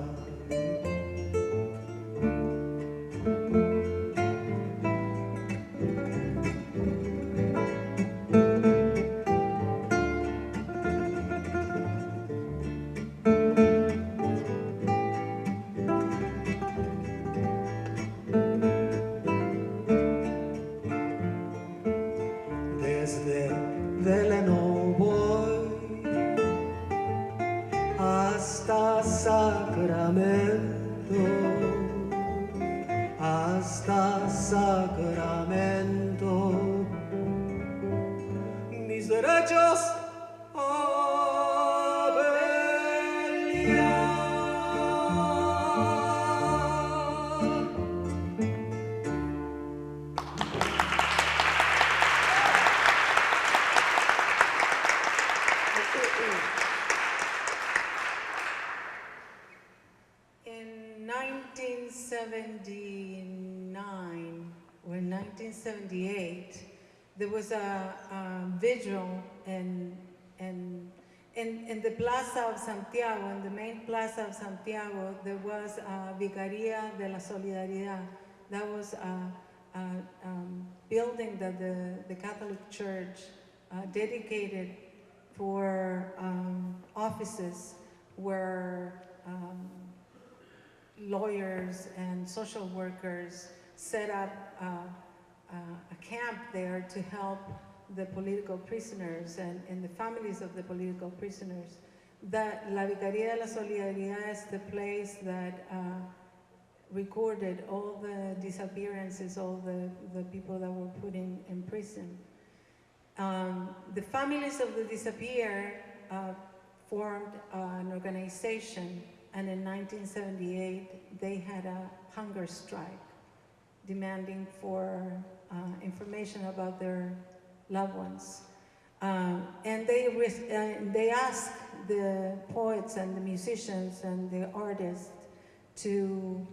Hasta Sacramento, mis derechos a pelear. In 1979 or 1978, there was a vigil in the Plaza of Santiago, in the main Plaza of Santiago. There was a Vicaría de la Solidaridad. That was a building that the Catholic Church dedicated for offices where lawyers and social workers set up a camp there to help the political prisoners and the families of the political prisoners. La Vicaría de la Solidaridad is the place that recorded all the disappearances, all the people that were put in prison. The families of the disappeared formed an organization, and in 1978 they had a hunger strike demanding for information about their loved ones. And they ask the poets and the musicians and the artists to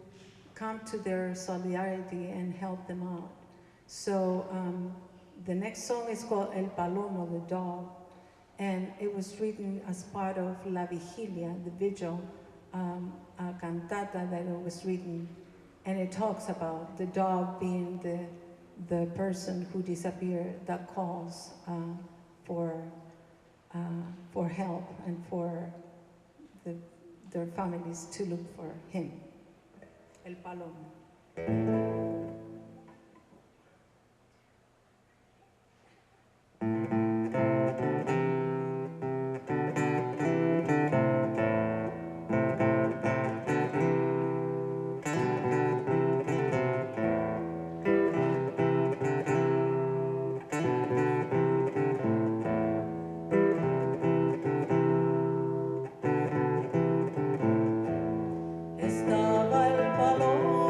come to their solidarity and help them out. So the next song is called El Palomo, the dog, and it was written as part of La Vigilia, the vigil, a cantata that it was written, and it talks about the dog being the person who disappeared that calls for help and for their families to look for him. El Palomo. Estaba el palomo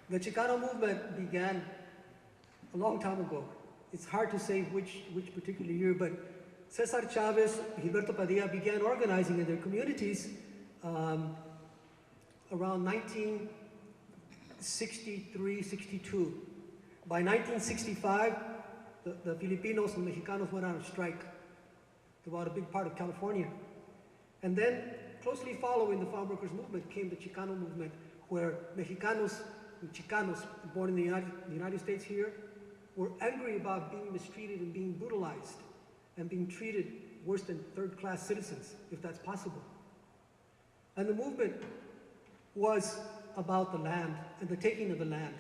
The Chicano movement began a long time ago. It's hard to say which particular year, but Cesar Chavez, Gilberto Padilla began organizing in their communities around 1963, 62. By 1965, the Filipinos and Mexicanos went on a strike throughout a big part of California. And then, closely following the farm workers movement came the Chicano movement, where Mexicanos and Chicanos born in the United States here were angry about being mistreated and being brutalized and being treated worse than third-class citizens, if that's possible. And the movement was about the land and the taking of the land.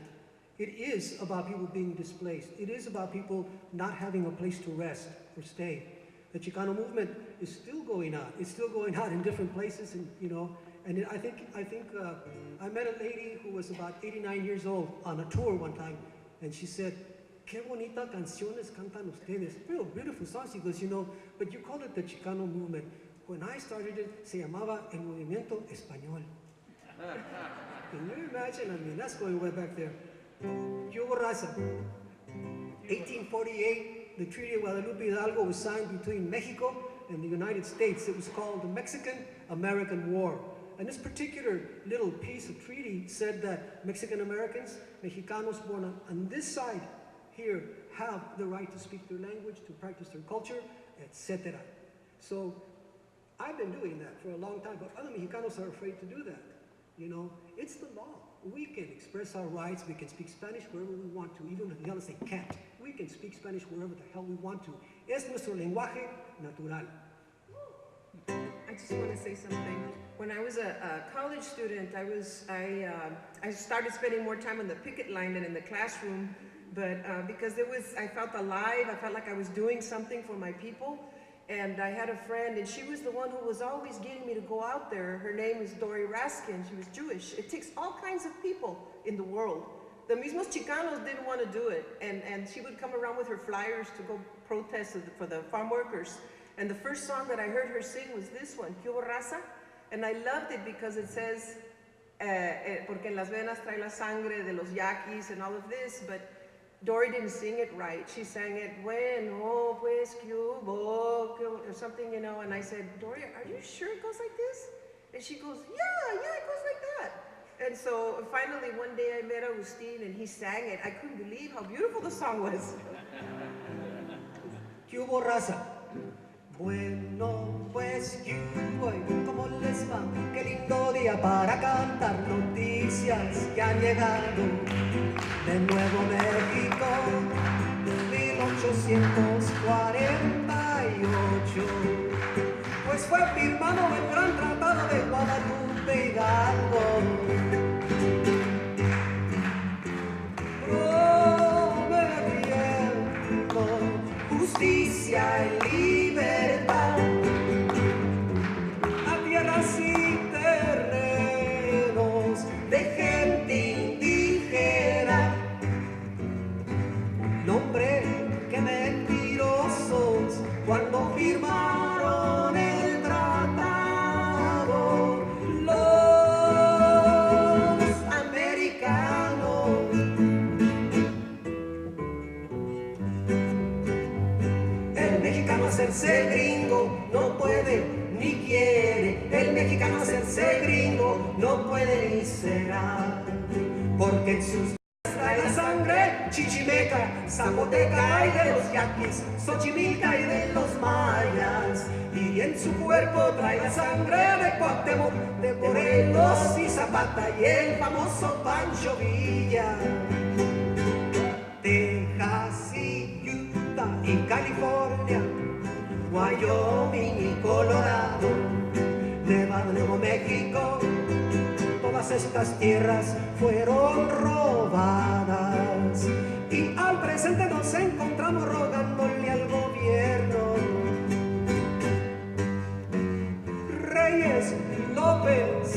It is about people being displaced. It is about people not having a place to rest or stay. The Chicano movement is still going on. It's still going on in different places, and I think I met a lady who was about 89 years old on a tour one time, and she said, "Qué bonita canciones cantan ustedes." Real beautiful songs. She goes, but you call it the Chicano movement. When I started it, se llamaba el Movimiento Español. Can you imagine? I mean, that's going way back there. ¿Qué hubo, raza? 1848, the Treaty of Guadalupe Hidalgo was signed between Mexico and the United States. It was called the Mexican-American War. And this particular little piece of treaty said that Mexican Americans, Mexicanos born on this side here, have the right to speak their language, to practice their culture, etc. So I've been doing that for a long time, but other Mexicanos are afraid to do that. It's the law. We can express our rights. We can speak Spanish wherever we want to, even if the others say can't. We can speak Spanish wherever the hell we want to. Es nuestro lenguaje natural. I just want to say something. When I was a college student, I started spending more time on the picket line than in the classroom, but because I felt alive. I felt like I was doing something for my people. And I had a friend, and she was the one who was always getting me to go out there. Her name is Dory Raskin. She was Jewish. It takes all kinds of people in the world. The mismos Chicanos didn't want to do it, and she would come around with her flyers to go protest for the farm workers. And the first song that I heard her sing was this one, "¿Qué hubo, raza?" And I loved it because it says, porque en las venas trae la sangre de los yaquis and all of this, but Dory didn't sing it right. She sang it, "Bueno, pues, ¿qué hubo?" or something, and I said, "Dory, are you sure it goes like this?" And she goes, yeah, it goes like that. And so finally one day I met Agustin and he sang it. I couldn't believe how beautiful the song was. ¿Qué hubo, raza? Bueno, pues, ¿qué hubo? ¿Cómo les va? Qué lindo día para cantar noticias que han llegado de Nuevo México, 1848. Pues fue firmado el gran tratado de Guadalupe Hidalgo. Prometiendo justicia y libertad a tierras y terrenos de gente indígena. Nombre que mentirosos cuando firmaron el tratado los americanos. El mexicano hacerse gringo no puede ni quiere. El mexicano hacerse gringo no puede ni será, porque en sus trae la sangre chichimeca, zapoteca y de los yaquis, xochimilca y de los mayas, y en su cuerpo trae la sangre de Cuauhtémoc, de Morelos y Zapata y el famoso Pancho Villa. Texas y Utah y California, Wyoming y Colorado, Nevada, Nuevo México. Todas estas tierras fueron robadas y al presente nos encontramos rogándole al gobierno. Reyes, López,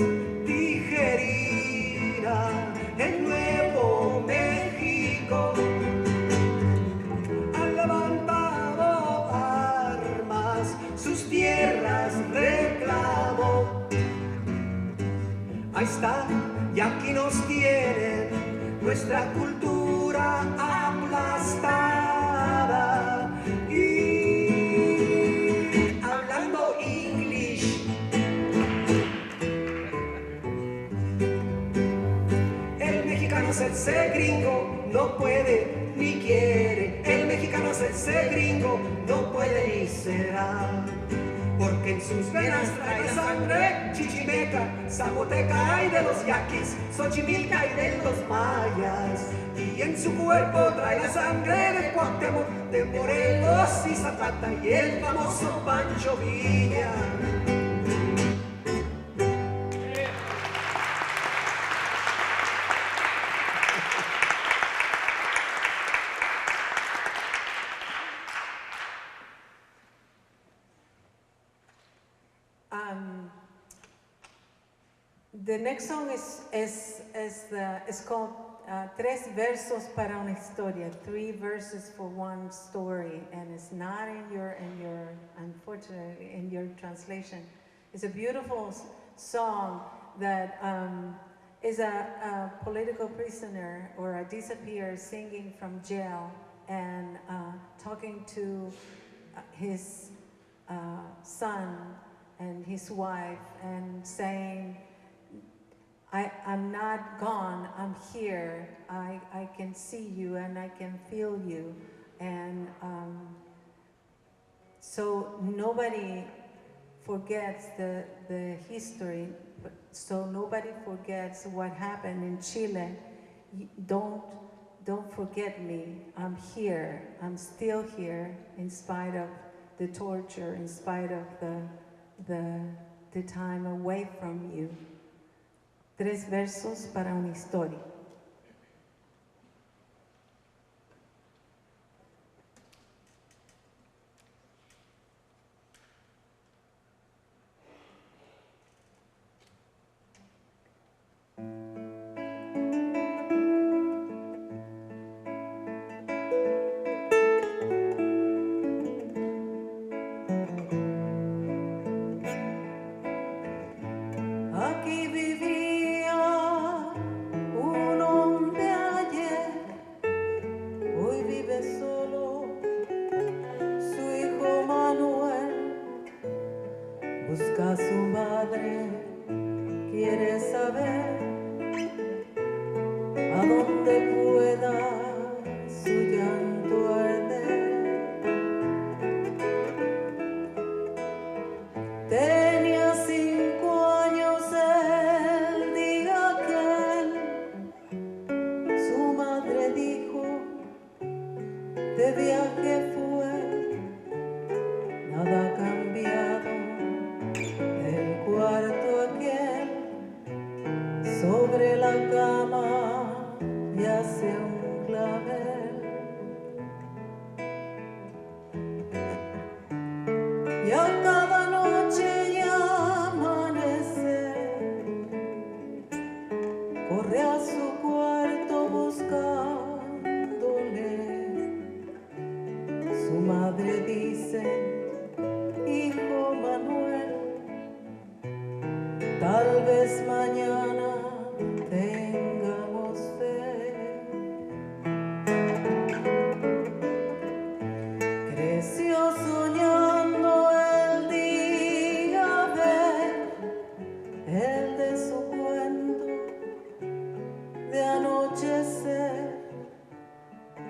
Tijerina, en Nuevo México han levantado armas, sus tierras reclamó. Ahí está, y aquí nos tienen, nuestra cultura aplastada y hablando English. El mexicano ser gringo no puede ni quiere. El mexicano ser gringo no puede ni será. Porque en sus venas trae la sangre chichimeca, zapoteca y de los yaquis, xochimilca y de los mayas. Y en su cuerpo trae la sangre de Cuauhtémoc, de Morelos y Zapata y el famoso Pancho Villa. The next song is called Tres Versos para una Historia, 3 verses for one story, and it's not in your unfortunately in your translation. It's a beautiful song that is a political prisoner or a disappeared singing from jail and talking to his son and his wife and saying, I'm not gone, I'm here, I can see you and I can feel you. And so nobody forgets the history, so nobody forgets what happened in Chile. Don't forget me, I'm here, I'm still here in spite of the torture, in spite of the time away from you. 3 versos para una historia. Aquí vivía un hombre ayer, hoy vive solo, su hijo Manuel busca a su madre, quiere saber a dónde pueda su llanto arder. Tenía 5 años el día que su madre dijo, de viaje fue, nada ha cambiado, el cuarto aquel, sobre la cama yace un clavel. Y a cada noche y amanecer corre a su cuarto buscándole. Su madre dice, hijo Manuel, tal vez mañana tengamos fe. Creció soñando el día ver el de su cuento de anochecer.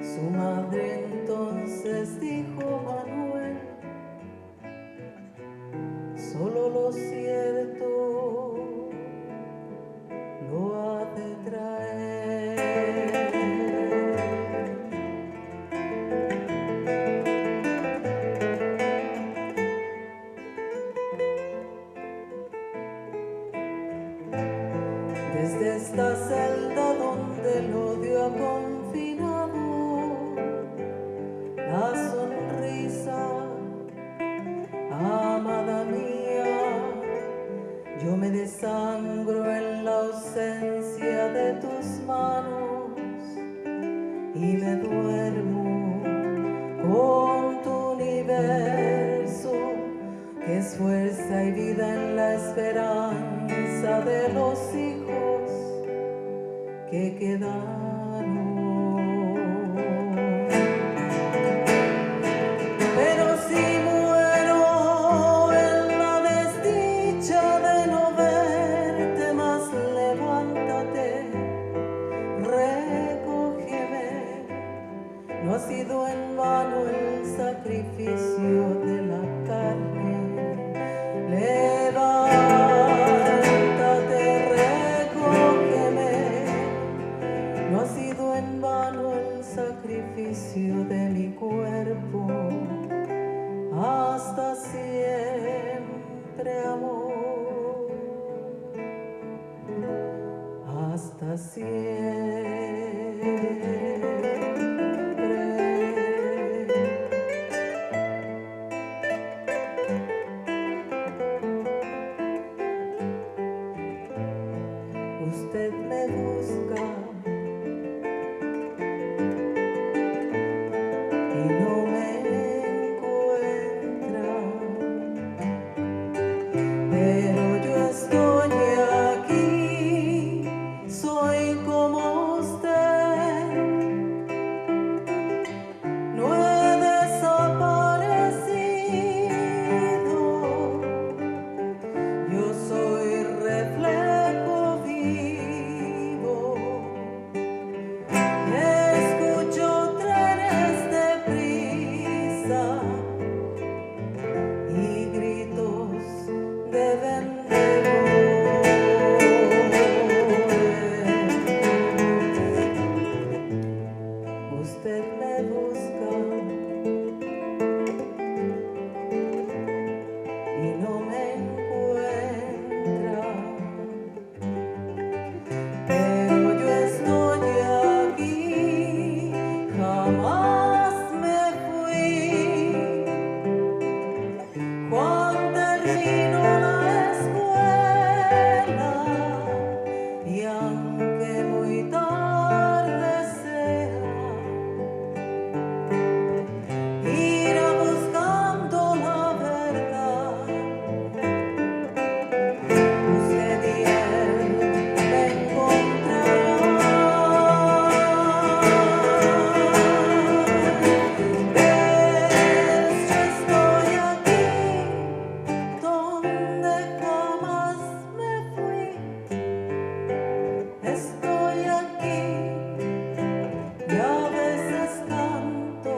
Su madre entonces dijo, Manuel, solo lo cierto lo ha de traer. Desde esta celda donde el odio ha confinado, la sonrisa, amada mía, yo me desangro en la ausencia de tus manos y me duermo con tu universo, que es fuerza y vida en la esperanza de los hijos que quedaron sido en vano el sacrificio de la carne. Levántate, recógeme. No ha sido en vano el sacrificio de mi cuerpo. Hasta siempre, amor. Hasta siempre. Usted me busca y no me encuentra, pero yo estoy aquí, soy como usted, no he desaparecido, yo soy reflejo vivo. Escucho trenes de prisa y gritos de vendedores. Usted me busca y no me encuentra, pero yo estoy aquí, jamás me fui. Cuando termino la escuela y aunque muy tarde sea, irá buscando la verdad. Usted y él me encontrarán. ¿Ves? Yo estoy aquí, donde jamás me fui. Estoy aquí y a veces canto,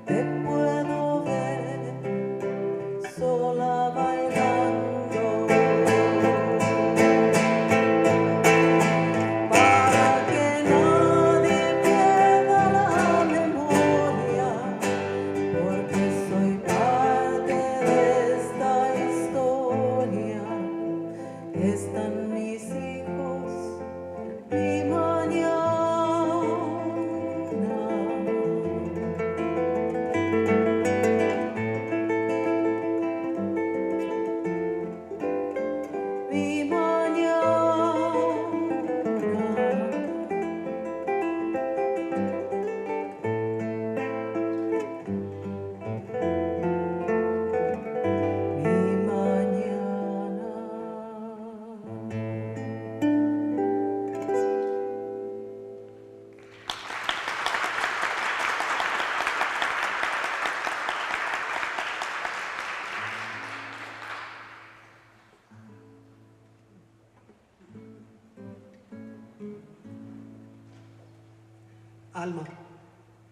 te puedo ver sola bailando, para que nadie pierda la memoria, porque soy parte de esta historia. Están mis hijos, mi mañana. Mi Alma,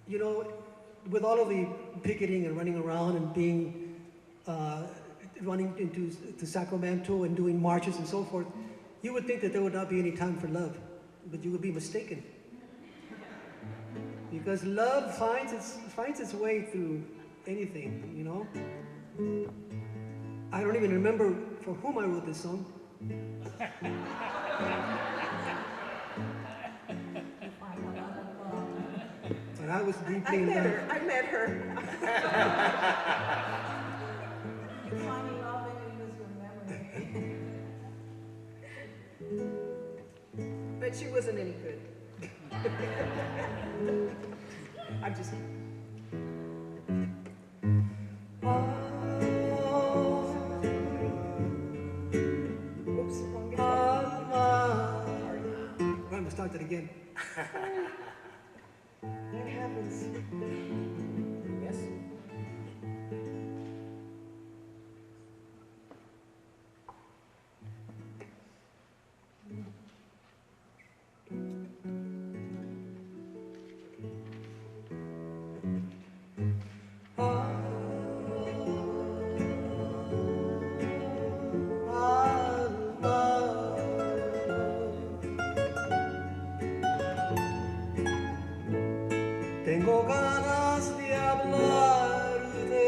you know, with all of the picketing and running around and being, running to Sacramento and doing marches and so forth, you would think that there would not be any time for love, but you would be mistaken. Because love finds its way through anything, you know? I don't even remember for whom I wrote this song. But I was deeply in love. I met her. You find love and you lose your memory. But she wasn't any good. I'm just. Oops, wrong guitar. I'm going to start that again. That happens. Yes? Tengo ganas de hablarte.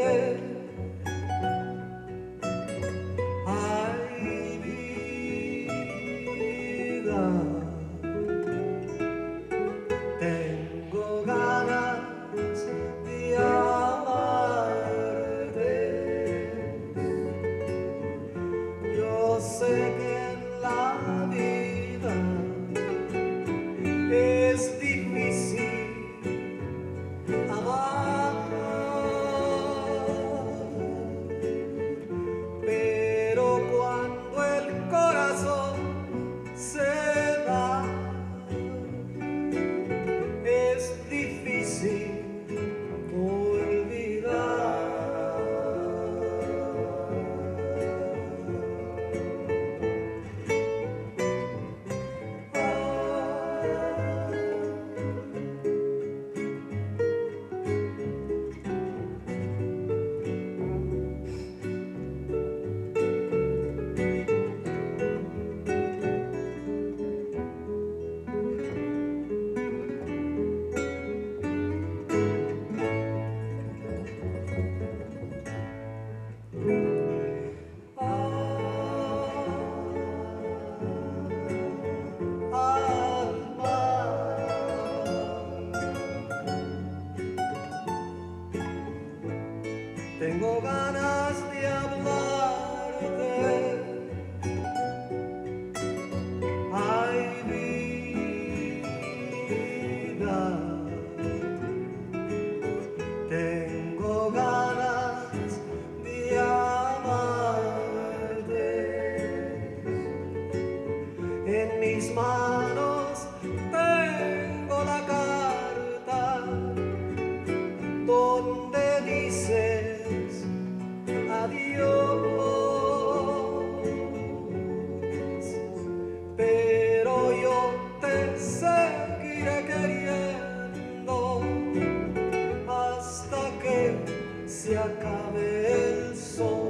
Ay, vida. Tengo ganas de amarte. Yo sé que en la vida es difícil amar, pero cuando el corazón se da, es difícil olvidar. Tengo ganas de hablarte. Ay, vida. Tengo ganas de amarte. En mis manos tengo la carta donde dices adiós, pero yo te seguiré queriendo hasta que se acabe el sol.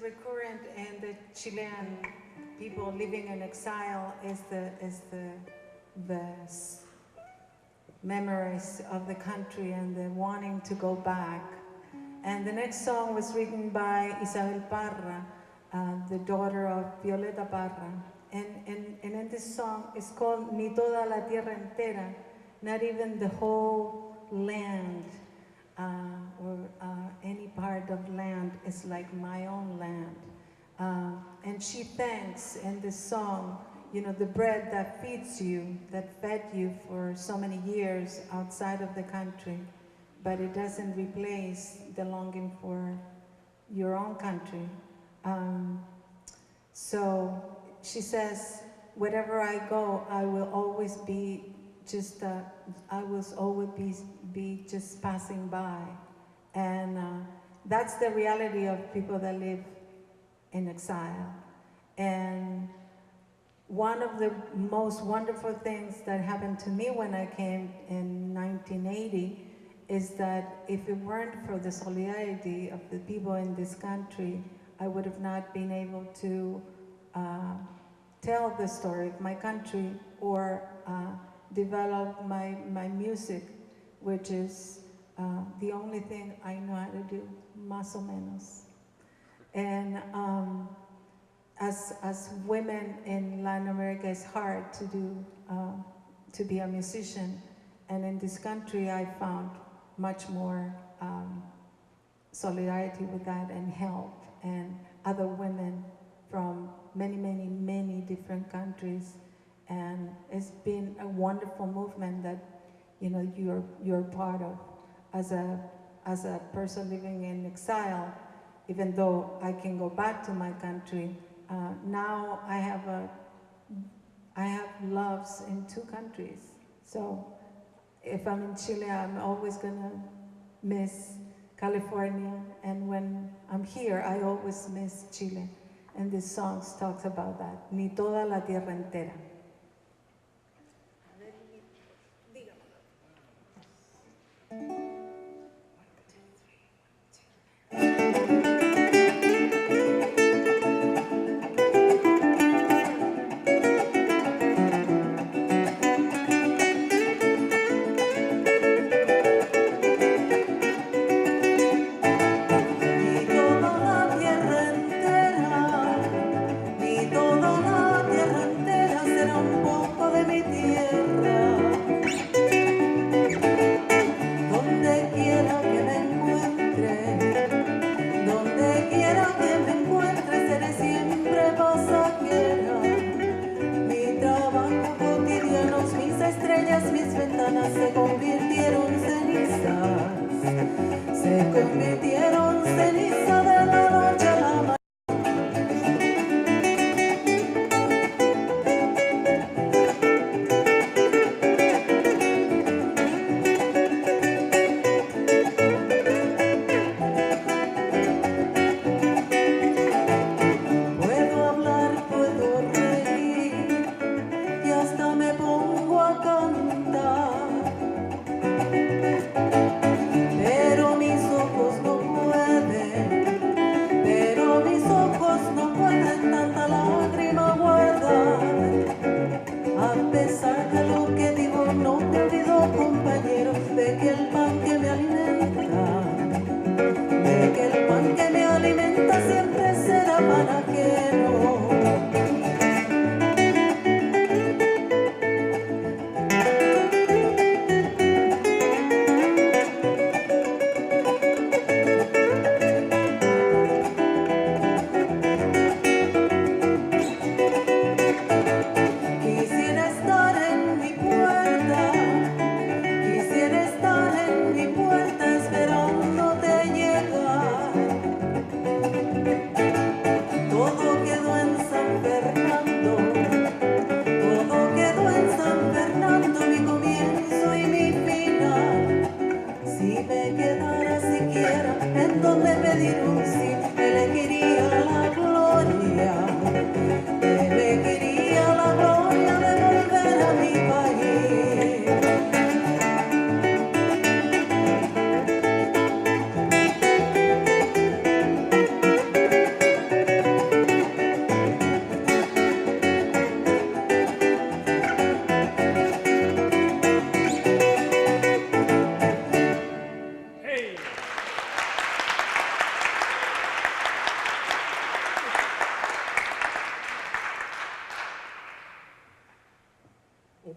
Recurrent in the Chilean people living in exile is the memories of the country and the wanting to go back. And the next song was written by Isabel Parra, the daughter of Violeta Parra. And in this song, it's called Ni toda la tierra entera, not even the whole land. Or any part of land is like my own land. And she thanks in this song, you know, the bread that feeds you, that fed you for so many years outside of the country, but it doesn't replace the longing for your own country. So she says, wherever I go, I will always be just, I will always be just passing by. And that's the reality of people that live in exile. And one of the most wonderful things that happened to me when I came in 1980 is that if it weren't for the solidarity of the people in this country, I would have not been able to tell the story of my country or develop my music, which is the only thing I know how to do, más o menos. And as women in Latin America, it's hard to do, to be a musician. And in this country, I found much more solidarity with that and help, and other women from many, many, many different countries. And it's been a wonderful movement that, you know, you're part of. as a person living in exile, even though I can go back to my country, now I have loves in 2 countries. So if I'm in Chile, I'm always gonna miss California, and when I'm here, I always miss Chile. And this song talks about that. Ni toda la tierra entera.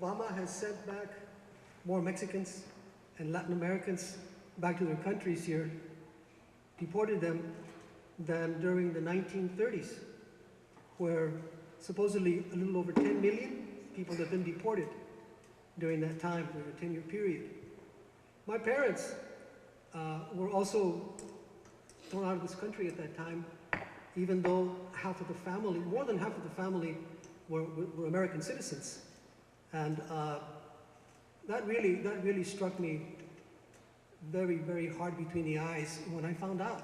Obama has sent back more Mexicans and Latin Americans back to their countries here, deported them, than during the 1930s, where supposedly a little over 10 million people have been deported during that time, during a 10-year period. My parents were also thrown out of this country at that time, even though half of the family, more than half of the family, were American citizens. And that really struck me very, very hard between the eyes when I found out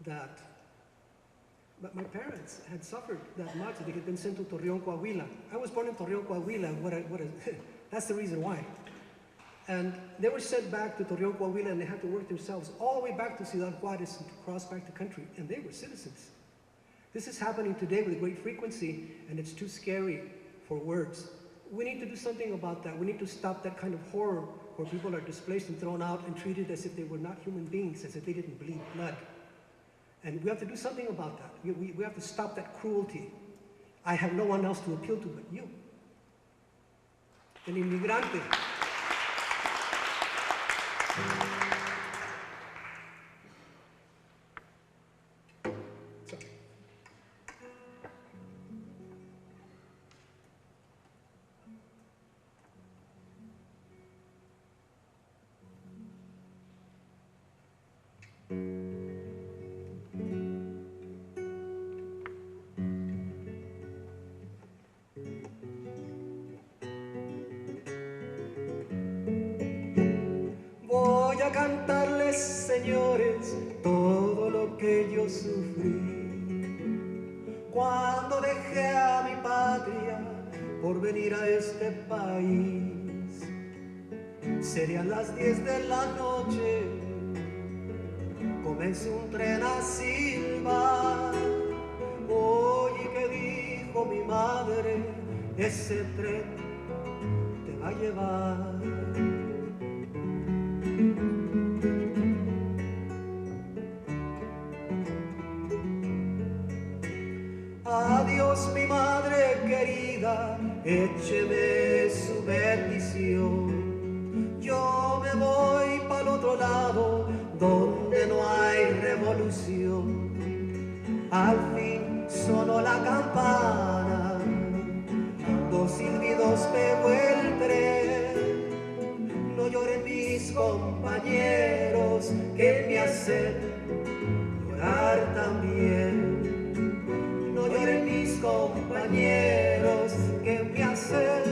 that my parents had suffered that much. They had been sent to Torreon, Coahuila. I was born in Torreon, Coahuila. That's the reason why. And they were sent back to Torreon, Coahuila, and they had to work themselves all the way back to Ciudad Juárez and to cross back the country, and they were citizens. This is happening today with great frequency, and it's too scary for words. We need to do something about that. We need to stop that kind of horror where people are displaced and thrown out and treated as if they were not human beings, as if they didn't bleed blood. And we have to do something about that. We have to stop that cruelty. I have no one else to appeal to but you. El inmigrante. a cantarles, señores, todo lo que yo sufrí cuando dejé a mi patria por venir a este país. Serían las 10 de la noche, comenzó un tren a silbar. Oye, ¿qué dijo mi madre? Ese tren te va a llevar. Adiós, mi madre querida, écheme su bendición. Yo me voy para el otro lado, donde no hay revolución. Al fin sonó la campana, 2 silbidos pegó el tren. No lloren mis compañeros, que me hacen llorar también. No lloren mis compañeros, que me hacen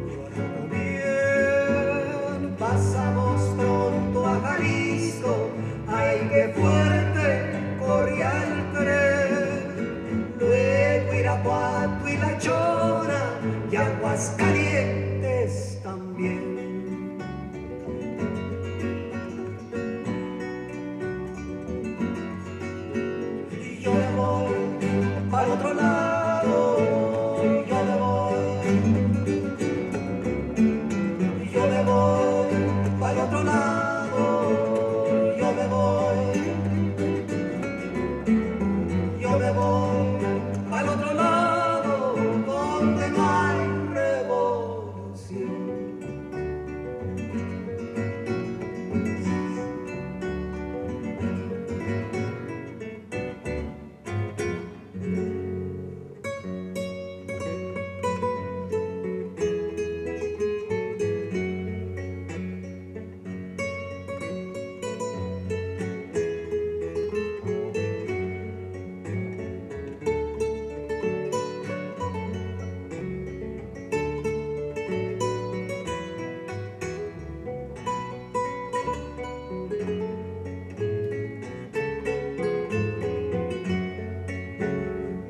llorar también. Pasamos pronto a Jalisco, ay, qué fuerte corría el tren. Luego Irapuato y La Chona y Aguascalientes también. Y yo me voy para otro lado, yo me voy, yo me voy para otro lado, yo me voy, yo me voy para otro lado, donde no hay revolución.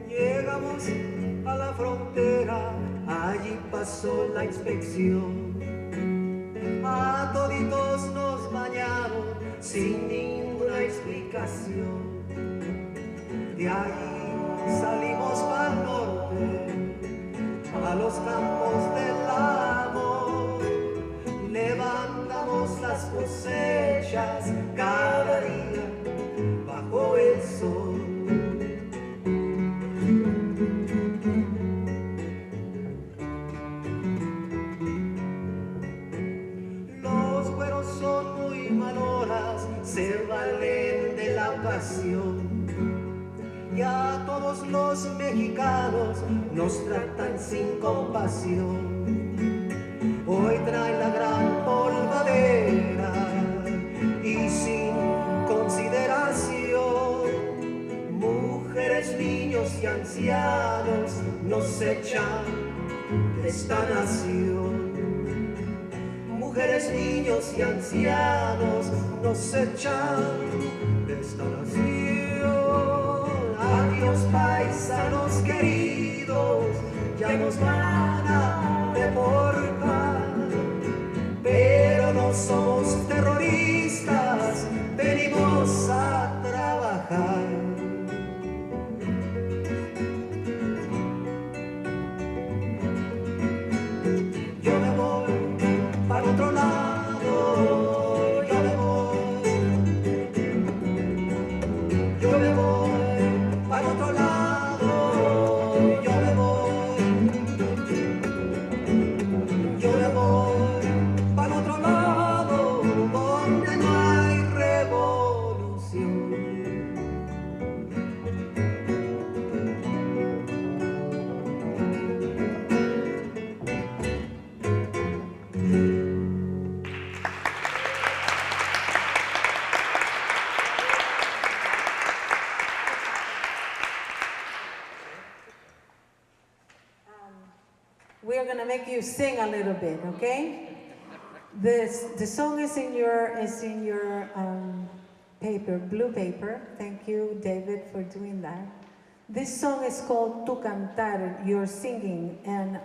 Llegamos a la frontera, allí pasó la inspección. A toditos nos bañaron sin ninguna explicación. De ahí salimos para el norte, a los campos del amor. Levantamos las cosechas cada día bajo el sol. Se valen de la pasión y a todos los mexicanos nos tratan sin compasión. Hoy traen la gran polvadera y sin consideración, mujeres, niños y ancianos nos echan de esta nación. Mujeres, niños y ancianos nos echan de esta nación. Adiós, paisanos queridos, ya nos van a deportar, pero no somos terroristas, venimos a trabajar. Yo me voy para otro lado, yo me voy, yo me voy para otro lado, yo me voy, yo me voy para otro lado, donde no hay revolución. We're going to make you sing a little bit, okay? The song is in your paper, blue paper. Thank you, David, for doing that. This song is called Tu Cantar, Your Singing, and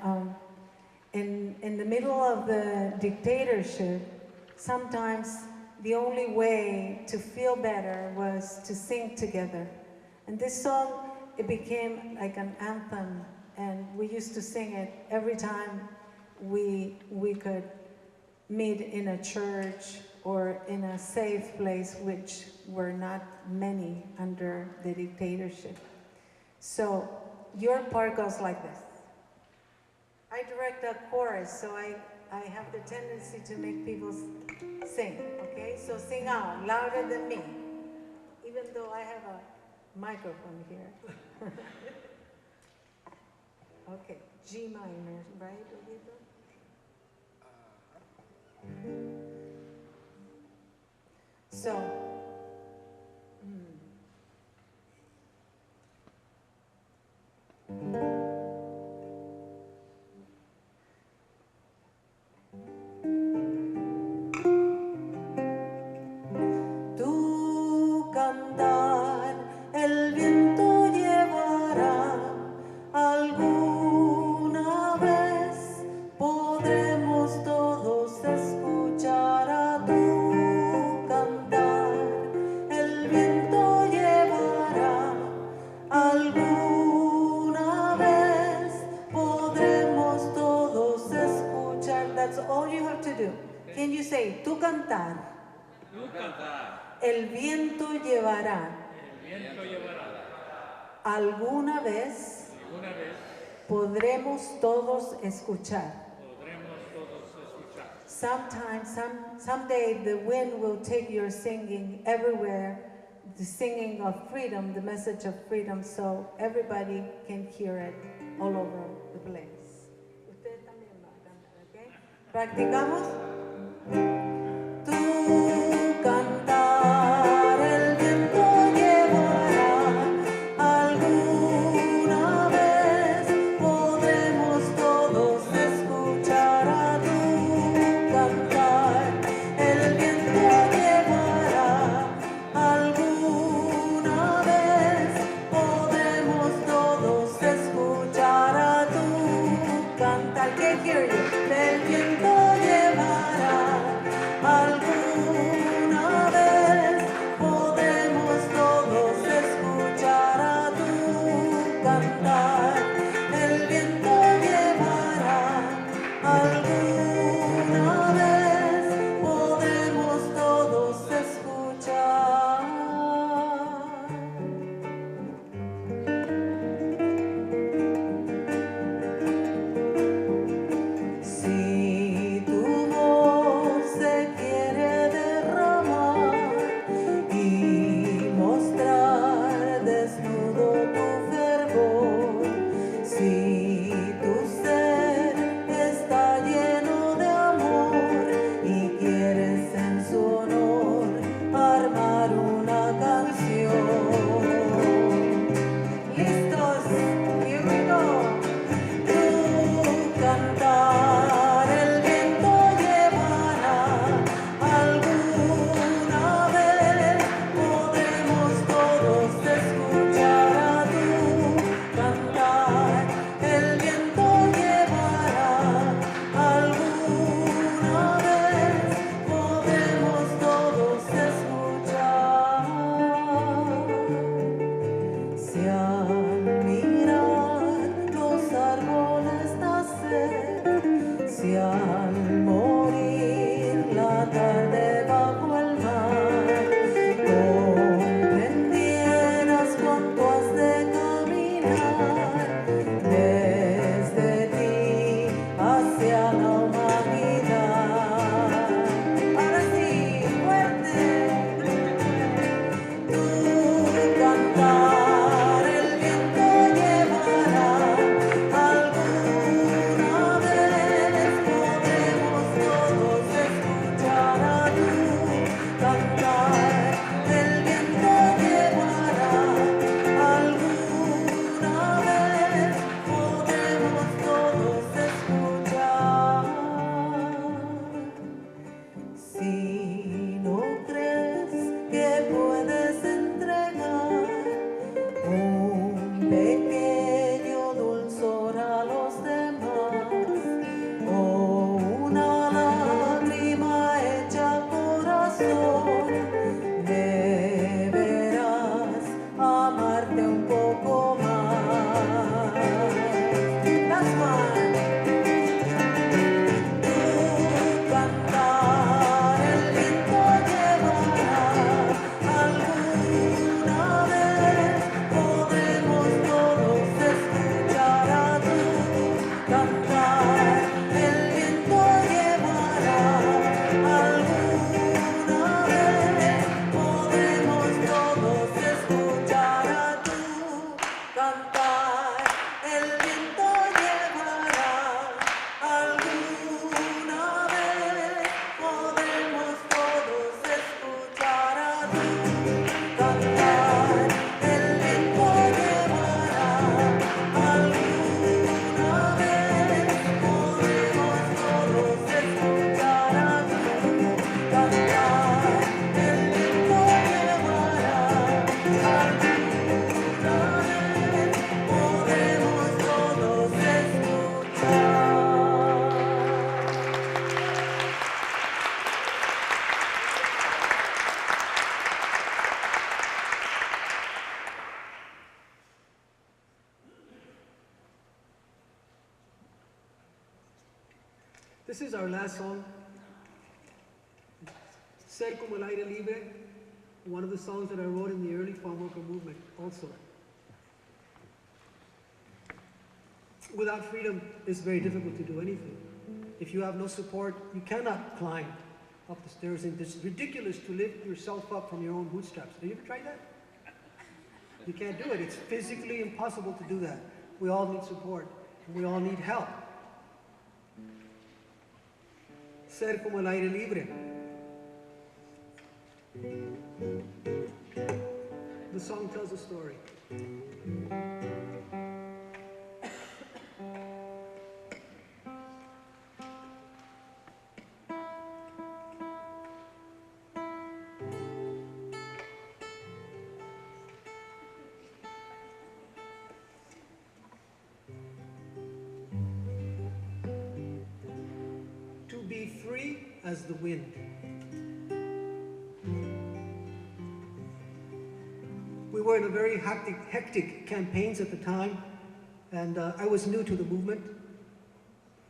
in the middle of the dictatorship, sometimes the only way to feel better was to sing together. And this song, it became like an anthem, and we used to sing it every time we could meet in a church or in a safe place, which were not many under the dictatorship. So your part goes like this. I direct a chorus, so I have the tendency to make people sing, okay? So sing out, louder than me, even though I have a microphone here. Okay, G minor, right, Olito? So, Tu cantar el viento llevará, alguna vez podremos todos escuchar a tu cantar. El viento llevará, alguna vez podremos todos escuchar. That's all you have to do. Can you say, tu cantar? El viento llevará. Alguna vez podremos todos escuchar. Someday the wind will take your singing everywhere, the singing of freedom, the message of freedom, so everybody can hear it all over the place. Ustedes también van a cantar, ¿ok? ¿Practicamos? Tu cantar el viento llevará, alguna vez podremos todos escuchar a tu cantar. El viento llevará, alguna vez podremos todos escuchar a tu cantar. Can't hear you. El viento llevará. This is our last song. Ser como el aire libre, one of the songs that I wrote in the early farm worker movement also. Without freedom, it's very difficult to do anything. If you have no support, you cannot climb up the stairs, and it's ridiculous to lift yourself up from your own bootstraps. Have you ever tried that? You can't do it. It's physically impossible to do that. We all need support, and we all need help. Ser como el aire libre. The song tells a story. To be free as the wind. We were in a very hectic campaigns at the time, and I was new to the movement,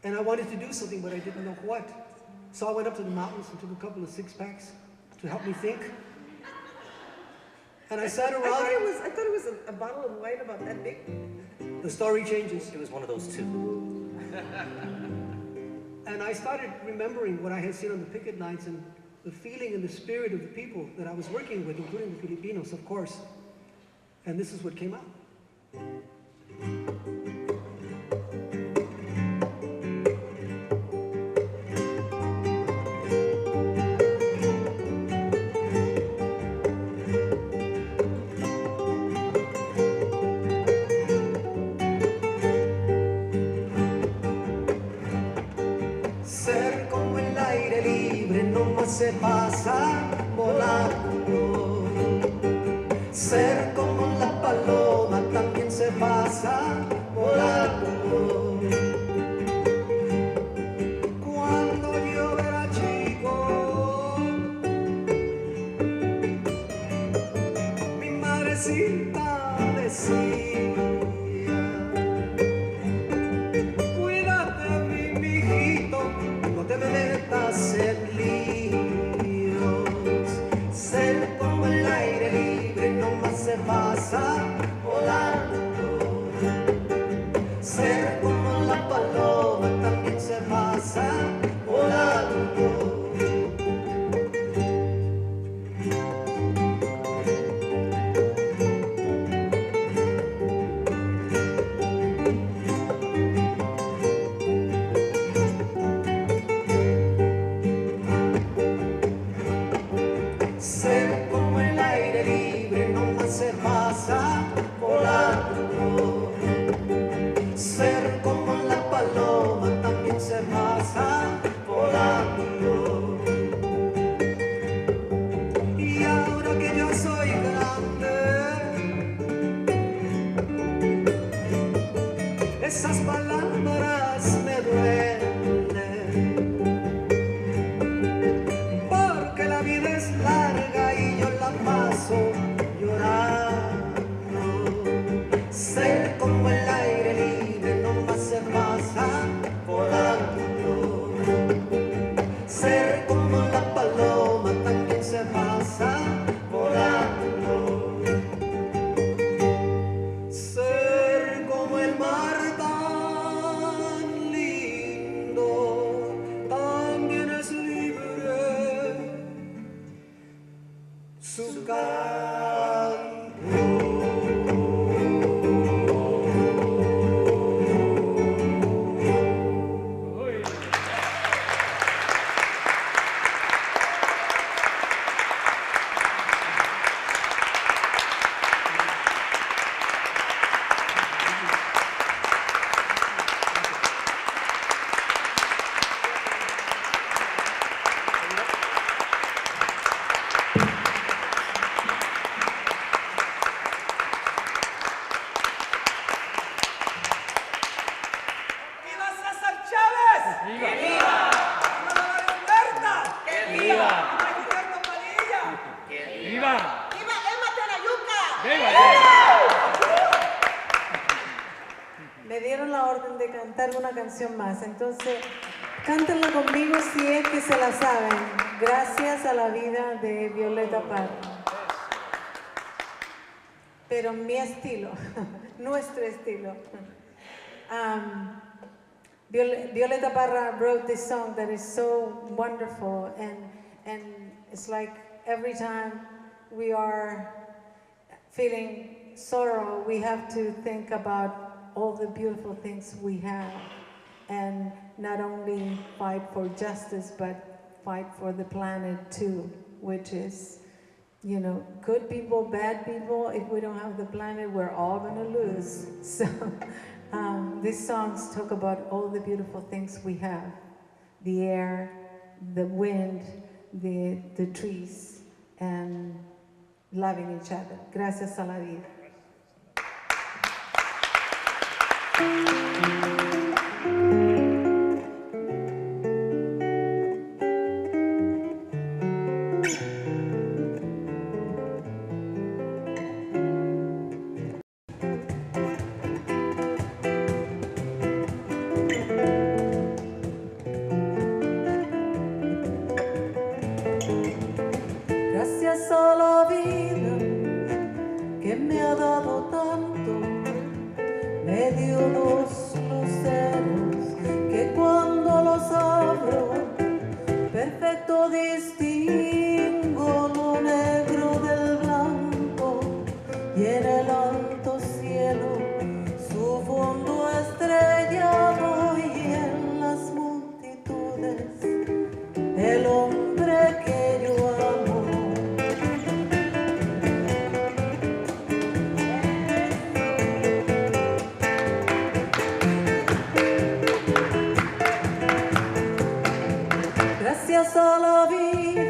and I wanted to do something, but I didn't know what. So I went up to the mountains and took a couple of six-packs to help me think. And I sat around. I thought it was a bottle of wine about that big. The story changes. It was one of those two. And I started remembering what I had seen on the picket lines and the feeling and the spirit of the people that I was working with, including the Filipinos, of course. And this is what came out. Ser como el aire libre no más se pasa volando. Ser como la paloma también se pasa volando. Cuando yo era chico, mi madrecita decía: cuídate mi mijito, no te me metas en líos. Ser como el aire libre no más se pasa volando. Ser como la paloma también se pasa volando. Ser como el aire libre no más se pasa volando. Ser como la paloma también se pasa volando. Y ahora que yo soy grande, esas palabras me duelen, porque la vida es larga y yo la paso llorando. Ser como el aire libre no más se pasa volando. Ser como la paloma también se pasa volando. Ser como el mar tan lindo también es libre. Su Uy. ¡Viva César Chávez! ¡Viva! ¡Viva la Humberta! ¡Viva! ¡Ricardo Padilla! ¡Viva! ¡Viva Emma Tenayuca! ¡Viva! Me dieron la orden de cantar una canción más, entonces Cántenla conmigo si es que se la saben. Gracias a la vida de Violeta Parra. Pero mi estilo, nuestro estilo. Violeta Parra wrote this song that is so wonderful, and it's like every time we are feeling sorrow, we have to think about all the beautiful things we have, and not only fight for justice, but fight for the planet too, which is, you know, good people, bad people. If we don't have the planet, we're all gonna lose. So these songs talk about all the beautiful things we have: the air, the wind, the trees, and loving each other. Gracias a la vida. Gracias a la vida que me ha dado tanto, me dio dos luceros que cuando los abro, perfecto distingo lo negro del blanco, y en el alto cielo su fondo estrellado, y en las multitudes el hombre que yo amo. Gracias a la vida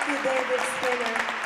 Thank you, David Skinner.